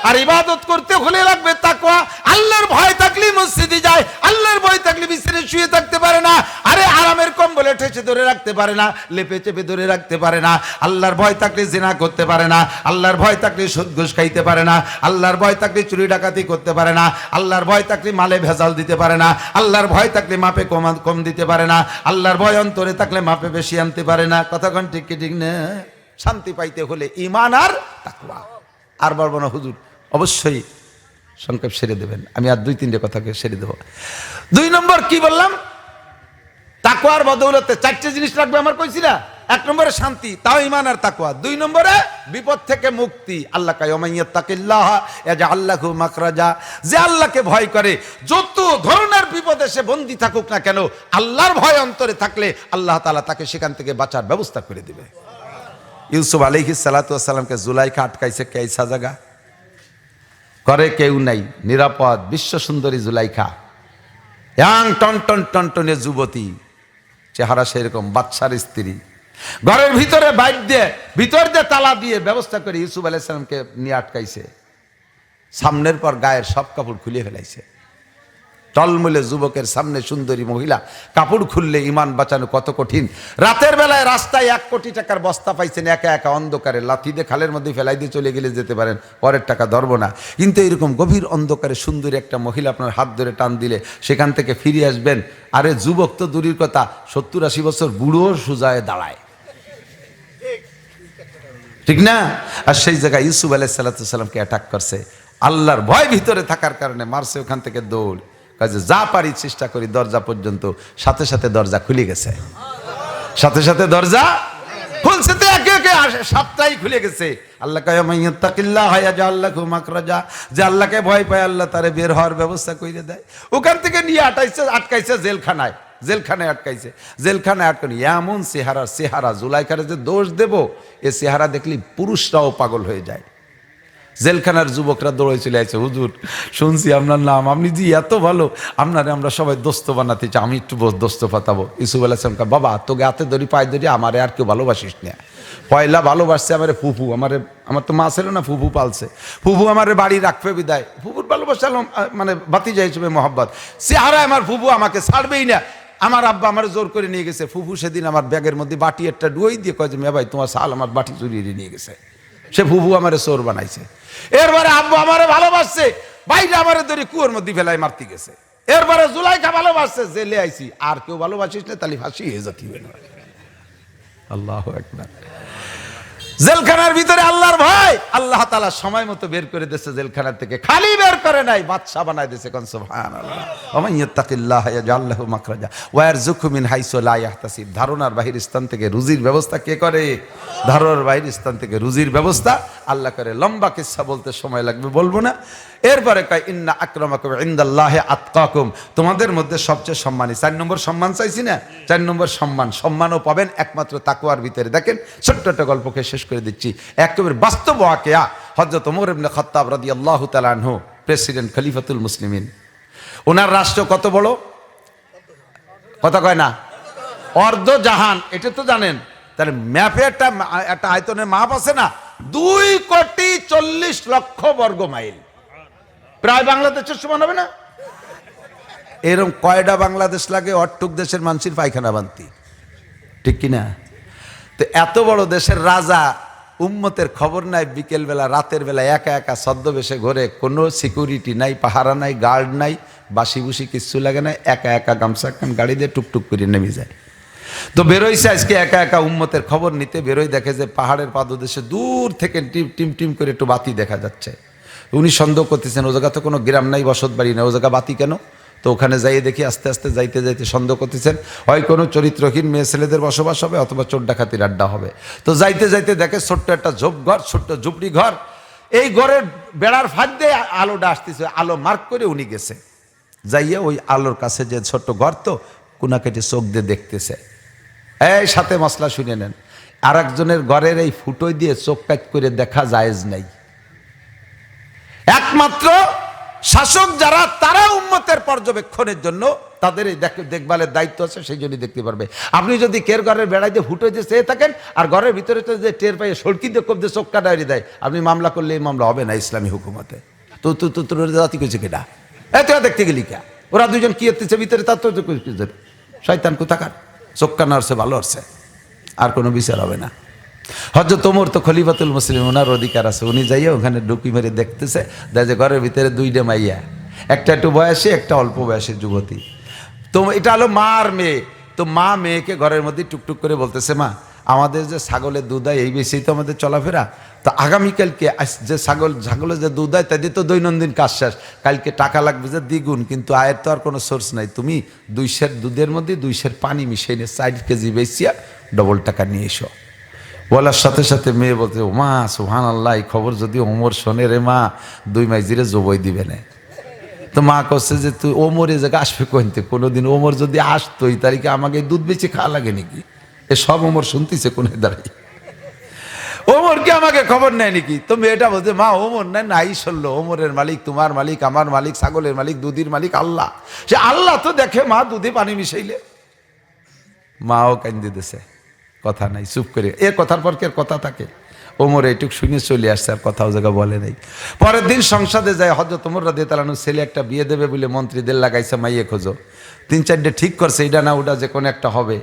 আর ইবাদত করতে হলে লাগবে তাকওয়া। আল্লাহর ভয় থাকলে মসজিদে যায়, আল্লাহর ভয় থাকলে বিছানায় শুয়ে থাকতে পারে না। আরে আরামের কম্বলে ঠেসে ধরে রাখতে পারে না, লেপে চেপে ধরে রাখতে পারে না। আল্লাহর ভয় থাকলে জিনা করতে পারে না, আল্লাহর ভয় থাকলে সুদ ঘুষ খাইতে পারে না, আল্লাহর ভয় থাকলে চুরি ডাকাতি করতে পারে না, আল্লাহর ভয় থাকলে মালে ভেজাল দিতে পারে না, আল্লাহর ভয় থাকলে মাপে কম দিতে পারে না, আল্লাহর ভয় অন্তরে থাকলে মাপে বেশি আনতে পারে না। কতক্ষণ ঠিক কি ঠিক না? শান্তি পাইতে হলে ঈমান আর তাকওয়া। আর বলবো না হুজুর, অবশ্যই সংক্ষেপ সেরে দেবেন, আমি আর 2-3টে কথাকে সেরে দেব। 2 নম্বর কি বললাম? তাকওয়ার বদৌলতে 4টে জিনিস রাখবে আমার, কইছি না? 1 নম্বরে শান্তি, তাও ঈমান আর তাকওয়া। 2 নম্বরে বিপদ থেকে মুক্তি। আল্লাহ কয় ওমাইয়াত্তাকিল্লাহ ইয়াজআল লাহু মাখরাজা, যে আল্লাহকে ভয় করে যত ধরনের বিপদে সে বন্দী থাকুক না কেন, আল্লাহর ভয় অন্তরে থাকলে আল্লাহ তাআলা তাকে সেখান থেকে বাঁচার ব্যবস্থা করে দিবে। ইউসুফ আলাইহিস সালাতু ওয়াস সালামকে জুলাইখা আটকাইছে কেইসা জায়গা করে, কেউ নাই, নিরাপদ, বিশ্ব সুন্দরী জুলাইখা, ইয়াং টনটনে যুবতী, চেহারা সেরকম, বাদশার স্ত্রী। ঘরের ভিতরে বাইর দিয়ে, ভিতর দিয়ে তালা দিয়ে ব্যবস্থা করে ইউসুফ আলাইহিস সালামকে নিয়ে আটকাইছে। সামনের পর গায়ের সব কাপড় খুলে ফেলাইছে। টলমলে যুবকের সামনে সুন্দরী মহিলা, কাপড় খুললে ঈমান বাঁচানো কত কঠিন। রাতের বেলায় রাস্তায় 1 কোটি টাকার বস্তা পাইছেন, একা একা অন্ধকারে লাথি দিয়ে খালের মধ্যে ফেলাই দিয়ে চলে গেলে যেতে পারেন, পরের টাকা ধরবো না। কিন্তু এরকম গভীর অন্ধকারে সুন্দরী একটা মহিলা আপনার হাত ধরে টান দিলে সেখান থেকে ফিরে আসবেন। আরে যুবক তো দূরের কথা, 70-80 বছর বুড়ো সুজায় দাঁড়ায়, ঠিক না? আর সেই জায়গায় ইউসুফ আলাইহিস সালামকে অ্যাটাক করছে। আল্লাহর ভয় ভিতরে থাকার কারণে মারছে ওখান থেকে দৌড়। কাজে যা পারি চেষ্টা করি দরজা পর্যন্ত, সাথে সাথে দরজা খুলে গেছে, সাথে সাথে দরজা খুলছে, তো একে একে 7টাই খুলে গেছে। আল্লাহ কয় মাইয়াত্তাকিল্লাহ ইয়াজআল লাহু মাখরাজা, যে আল্লাহকে ভয় পায় আল্লাহ তারে বের হওয়ার ব্যবস্থা করে দেয়। ওখান থেকে নিয়ে আটকাইছে জেলখানায়, জেলখানায় আটকাইছে। জেলখানায় আটকানি এমন চেহারা জুলাইখারে যে দোষ দেব, এ চেহারা দেখলি পুরুষরাও পাগল হয়ে যায়। জেলখানার যুবকরা দৌড়ে চলে আসছে, হুজুর শুনছি আপনার নাম, আপনি জি এত ভালো, আপনারে আমরা সবাই দোস্ত বানাতে চাই, আমি একটু দোস্ত পাতাবো। ইউসুফ আলাইহিস সালাম কয় বাবা তোকে হাতে ধরি পায়ে ধরি, আমারে আর কেউ ভালোবাসিস না। পয়লা ভালোবাসছে আমারে ফুফু, আমার তো মা ছিল না, ফুফু পালছে। ফুফু আমারে বাড়ি রাখবে বিদায়, ফুফুর ভালোবাসা মানে ভাতিজা হিসেবে মহব্বত। চেহারা আমার ফুফু আমাকে ছাড়বেই না। আমার আব্বা আমার জোর করে নিয়ে গেছে। ফুফু সেদিন আমার ব্যাগের মধ্যে বাটি একটা ডুই দিয়ে কয় যে মেয়ে ভাই তোমার শাল আমার বাটি চুরিয়ে নিয়ে গেছে। সে ফুফু আমারে চোর বানাইছে। এরপরে আব্বু আমারে ভালোবাসছে, বাইরে আমারে ধরে কুয়োর মধ্যে ফেলায় মারতে গেছে। এরপরে জুলাইখা ভালোবাসছে, জেলে আইছি। আর কেউ ভালোবাসিস না তাহলে ফাঁসি হয়ে যাতি। আল্লাহু আকবার। জেলখানার ভিতরে আল্লাহর ভয়, আল্লাহ তাআলা সময় মতো বের করে দিয়েছে জেলখানা থেকে, খালি বের করে নাই, বাদশা বানায় দিয়েছে। কোন সুবহানাল্লাহ। ওয়া মান ইয়াত্তাকিল্লাহা ইয়াজআল লাহু মাখরাজা ওয়া ইয়ারযুকহু মিন হাইসু লা ইয়াহতাসিব। ধারণার বাহির স্থান থেকে রুজির ব্যবস্থা কে করে? ধারণার বাহির স্থান থেকে রুজির ব্যবস্থা আল্লাহ করে। লম্বা কিসসা বলতে সময় লাগবে, বলবো না। এরপরে কয় ইন্না আকরামাকুম ইনদাল্লাহি আতকাকুম, তোমাদের মধ্যে সবচেয়ে সম্মানী। 4 নম্বর সম্মান চাইছি না, 4 নম্বর সম্মানও পাবেন একমাত্র তাকওয়ার ভিতরে। দেখেন ছোট্ট একটা গল্পকে শেষ করে দিচ্ছি, একেবারে বাস্তব ওয়াকিয়া। হযরত ওমর ইবনে খাত্তাব রাদিয়াল্লাহু তাআলা আনহু, প্রেসিডেন্ট, খলিফাতুল মুসলিমিন, ওনার রাষ্ট্র কত বড়? কথা কয় না, অর্ধ জাহান, এটা তো জানেন। তাহলে ম্যাপে একটা আয়তনের মাপ আছে না, 2,40,00,000 বর্গ মাইল, প্রায় বাংলাদেশের সমান হবে না? এরকম কয়টা বাংলাদেশ লাগে অট্টুক দেশের মানুষের পায়খানা বান্তি, ঠিক কিনা? তো এত বড় দেশের রাজা, উম্মতের খবর নাই, বিকেল বেলা রাতের বেলা একা একা ছদ্মবেশে ঘরে, কোনো সিকিউরিটি নাই, পাহারা নাই, গার্ড নাই, বাসি বুসি কিচ্ছু লাগে না, একা একা গামছা খান গাড়ি দিয়ে টুকটুক করে নেমে যায়। তো বেরোইছে আজকে একা একা উম্মতের খবর নিতে, বেরোই দেখে যে পাহাড়ের পাদদেশে দূর থেকে টিম টিম করে একটু বাতি দেখা যাচ্ছে। উনি সন্দেহ করতেছেন ও জায়গা তো কোনো গ্রাম নাই, বসত বাড়ি না, ও জায়গা বাতি কেন? তো ওখানে যাইয়ে দেখি আস্তে আস্তে যাইতে যাইতে সন্দেহ করতেছেন হয় কোনো চরিত্রহীন মেয়ে ছেলেদের বসবাস হবে, অথবা চোর ডাকাতির আড্ডা হবে। তো যাইতে যাইতে দেখে ছোট্ট একটা ঝোপঘর, ছোট্ট ঝুপড়ি ঘর। এই ঘরের বেড়ার ফাঁক দিয়ে আলোটা আসতেছে, আলো মার্ক করে উনি গেছে, যাইয়া ওই আলোর কাছে যে ছোট্ট ঘর, তো কোনা কেটে চোখ দিয়ে দেখতেছে। এই সাথে মশলা শুনে নেন, আর একজনের ঘরের এই ফুটোই দিয়ে চোখ কাট করে দেখা জায়েজ নাই। একমাত্র শাসক যারা, তারা উম্মতের পর্যবেক্ষণের জন্য, তাদের এই দেখভালের দায়িত্ব আছে, সেই জন্যই দেখতে পারবে। আপনি যদি কের ঘরের বেড়াই দিয়ে ফুটো দিয়ে চেয়ে থাকেন, আর ঘরের ভিতরে তো যে টের পাইয়ে সড়কি দিয়ে কব দিয়ে চোখ কাটাই দেয়, আপনি মামলা করলে এই মামলা হবে না ইসলামী হুকুমতে। তো তোর জাতি কইছে কেটা? এই তোরা দেখতে গেলি কে? ওরা দুজন কি এসেছে ভিতরে, তার তো শয়তান কোথাকার, চোখ কানা হচ্ছে, ভালো হচ্ছে, আর কোনো বিচার হবে না। হযরত ওমর তো খলিফাতুল মুসলিম, ওনার অধিকার আছে। উনি যাইয়া ওখানে ডুকি মেরে দেখতেছে, দেখে ঘরের ভিতরে 2টা মাইয়া, একটা একটু বয়সী, একটা অল্প বয়সী যুবতী। তো এটা হলো মা আর মেয়ে। তো মা মেয়েকে ঘরের মধ্যে টুকটুক করে বলতেছে, মা আমাদের যে ছাগলের দুধ হয় এই বেশি তো আমাদের চলাফেরা, তো আগামীকালকে যে ছাগলের যে দুধ হয় তাদের তো দৈনন্দিন কাজ শেষ, কালকে টাকা লাগবে যে দ্বিগুণ, কিন্তু আয়ের তো আর কোনো সোর্স নাই, তুমি 2 সের দুধের মধ্যে 2 সের পানি মিশিয়ে নিয়ে 4 কেজি বেচিয়া ডবল টাকা নিয়ে এসো। বলার সাথে সাথে মেয়ে বলতে, ও মা সুবহানাল্লাহ, এই খবর যদি ওমর শোনে রে মা, 2 মাইজিরে জবই দিবে না। তো মা করছে যে তুই ওমর এ জায়গায় আসবে কইতে, কোনোদিন ওমর যদি আসতো এই তারিখে আমাকে দুধ বেচে খাওয়া লাগে নাকি? এ সব ওমর শুনতেছে কোনে দাঁড়াই, ওমর কি আমাকে খবর নেয় নাকি? তো মেয়েটা বলছে, মা ওমর নাই শুনলো, ওমরের মালিক তোমার মালিক, আমার মালিক, ছাগলের মালিক, দুধের মালিক আল্লাহ। সে আল্লাহ তো দেখে মা দুধে পানি মিশাইলে। মাও কান্দে দিতেছে, কথা নাই, চুপ করে। এর কথার পর কে কথা থাকে? ওমর এইটুক শুনে চলে আসছে, আর কথাও জায়গা বলে নাই। পরের দিন সংসদে যায়, হযরত ওমর রাদিয়াল্লাহু আনহু ছেলে একটা বিয়ে দেবে বলে মন্ত্রীদের লাগাইছে, মাইয়ে খোঁজো। 3-4টে ঠিক করছে, এটা না ওটা যে কোনো একটা হবে,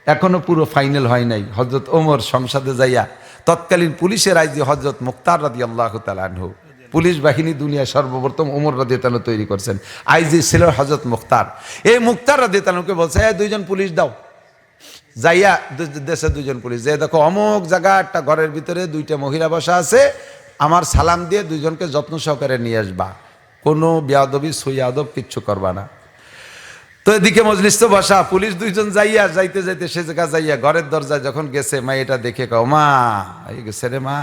এখনো পুরো ফাইনাল হয় নাই। হযরত ওমর সংসদে যাইয়া তৎকালীন পুলিশের আইজি হযরত মুখতার রাদিয়াল্লাহু তাআলা আনহু, পুলিশ বাহিনী দুনিয়ায় সর্বপ্রথম ওমর রাদিয়াল্লাহু তাআলা তৈরি করছেন, আইজি ছিল হযরত মুখতার। এই মুখতার রাদিয়াল্লাহু তাআলাকে বলছে, 2জন পুলিশ দাও। যাইয়া দেশে 2জন পুলিশ, যে দেখো অমুক জায়গা একটা ঘরের ভিতরে 2টা মহিলা বসা আছে, আমার সালাম দিয়ে 2জনকে যত্ন সহকারে নিয়ে আসবা, কোনো বেয়াদবি সুইয়াদব কিচ্ছু করবা না। তো এদিকে মজলিস তো বসা, পুলিশ 2জন যাইতে যাইতে সে জায়গা যাইয়া ঘরের দরজায় যখন গেছে, মা এটা দেখে কও, মা এই গেছে রে মা,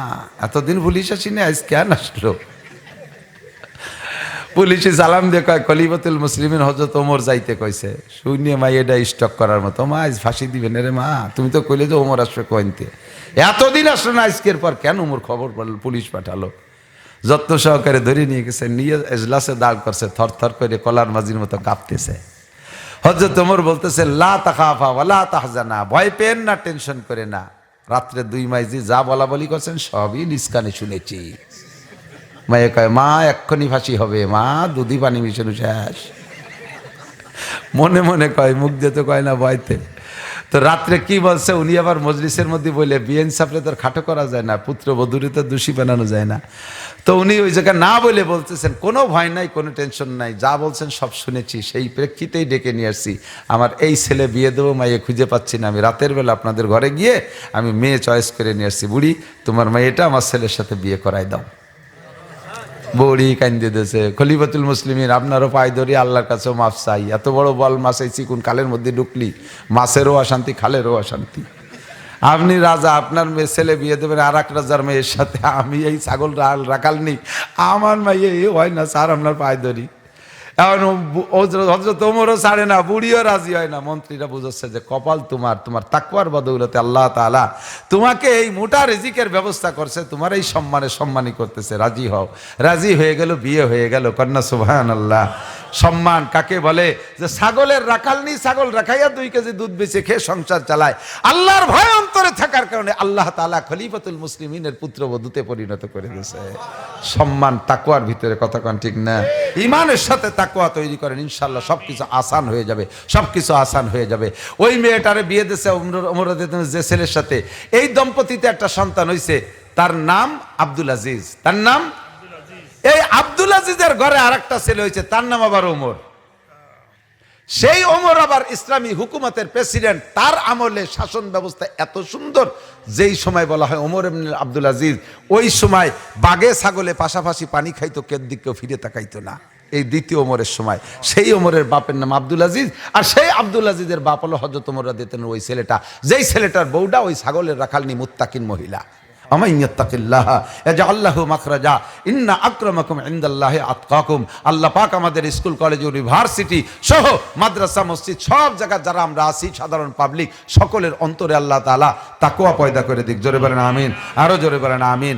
এতদিন পুলিশ আসিনি, আজ কেন আসলো? পুলিশে সালাম দিয়ে কয়, খলিফাতুল মুসলিমিন হযরত ওমর যাইতে কইছে। শুনিয়ে মা এটা স্টক করার মতো, মা আজ ফাঁসি দিবেন রে মা, তুমি তো কইলে যে ওমর আসবে কইতে, এতদিন আসলো না, আজকের পর কেন ওমর খবর পড়ল, পুলিশ পাঠালো। যত্ন সহকারে ধরে নিয়ে গেছে, নিয়ে এজলাসে দাঁড় করছে, থরথর করে কলার মাঝির মতো কাঁপতেছে। হযরত ওমর বলতেছে, লা তাখাফা ওয়ালা তাহজানা, ভয় পেন না, টেনশন করে না, রাত্রে 2 মাইজি যা বলা বলি করছেন সবই নিজ কানে শুনেছি। মায়ে কয়, মা এক্ষুনি ফাঁসি হবে, মা দুধি পানি মিশানো শেষ। মনে মনে কয়, মুখ দিয়ে তো কয় না ভয়তে। তো রাত্রে কি বলছে উনি আবার মজলিসের মধ্যে বলে বিয়ে ইনসাফে তোর খাটো করা যায় না, পুত্রবধূরে তো দোষী বানানো যায় না। তো উনি ওই জায়গায় না বলে বলতেছেন কোনো ভয় নাই, কোনো টেনশন নাই, যা বলছেন সব শুনেছি, সেই প্রেক্ষিতেই ডেকে নিয়ে আসছি। আমার এই ছেলে বিয়ে দেবো, মাইয়ে খুঁজে পাচ্ছি না, আমি রাতের বেলা আপনাদের ঘরে গিয়ে আমি মেয়ে চয়েস করে নিয়ে আসছি। বুড়ি তোমার মেয়েটা আমার ছেলের সাথে বিয়ে করাই দাও। বড়ি কান্দে দিয়েছে। খলিফাতুল মুসলিমিন আপনারও পায়ে ধরি, আল্লাহর কাছেও মাফ চাই, এত বড় বল মাছ এই চিকুন কালের মধ্যে ঢুকলি, মাছেরও অশান্তি খালেরও অশান্তি। আপনি রাজা, আপনার মেয়ে ছেলে বিয়ে দেবেন আর এক রাজার মেয়ের সাথে, আমি এই ছাগল রাখাল নি, আমার মেয়ে এ হয় না স্যার, আপনার পায়ে ধরি। এখন হযরত ওমরও ছাড়ে না, বুড়িও রাজি হয় না। মন্ত্রীরা বুঝাচ্ছে যে কপাল তোমার, তোমার তাকওয়ার বদৌলতে আল্লাহ তাআলা তোমাকে এই মোটা রিজিকের ব্যবস্থা করছে, তোমার এই সম্মানী করতেছে, রাজি হও। রাজি হয়ে গেল, বিয়ে হয়ে গেল। কন্যা সুবহানাল্লাহ। সম্মান কাকে বলে? যে ছাগলের রাখাল নি, ছাগল রাখাইয়া 2 কেজি দুধ বেচে খেয়ে সংসার চালায়। আল্লাহর ভয় অন্তরে থাকার কারণে আল্লাহ তাআলা খলিফাতুল মুসলিমিনের পুত্রবধূতে পরিণত করে দিয়েছে। সম্মান তাকওয়ার ভিতরে, কথা কোন ঠিক না? ঈমানের সাথে তাকওয়া তৈরি করেন, ইনশাআল্লাহ সবকিছু আসান হয়ে যাবে, সবকিছু আসান হয়ে যাবে। ওই মেয়েটারে বিয়ে দিয়েছে ওমর যে ছেলের সাথে, এই দম্পতিতে একটা সন্তান হইছে, তার নাম আব্দুল আজিজ। তার নাম এই আব্দুল আজিজের ঘরে আরেকটা ছেলে হয়েছে, তার নাম আবার ওমর। সেই ওমর আবার ইসলামী হুকুমতের প্রেসিডেন্ট। তার আমলে শাসন ব্যবস্থা এত সুন্দর, যেই সময় বলা হয় ওমর ইবনে আব্দুল আজিজ, ওই সময় বাঘে ছাগলে পাশাপাশি পানি খাইতো, কেউ দিকেও ফিরে তাকাইতো না। এই দ্বিতীয় ওমরের সময় সেই ওমরের বাপের নাম আব্দুল আজিজ, আর সেই আব্দুল আজিজের বাপ হলো হযরত ওমর রাদিয়াল্লাহু আনহু। ওই ছেলেটা, যেই ছেলেটার বউটা ওই ছাগলের রাখালনি মুত্তাকিন মহিলা। আমান ইয়াত্তাকিল্লাহ ইয়াজআল লাহু মাখরাজা ইন্না আকরামাকুম ইনদাল্লাহি আতকাকুম। আল্লাহ পাক আমাদের স্কুল কলেজ ইউনিভার্সিটি সহ মাদ্রাসা মসজিদ সব জায়গায় যারা আমরা আছি, সাধারণ পাবলিক সকলের অন্তরে আল্লাহ তাআলা তাকওয়া পয়দা করে দিক। জোরে বলেন আমিন, আরো জোরে বলেন আমিন।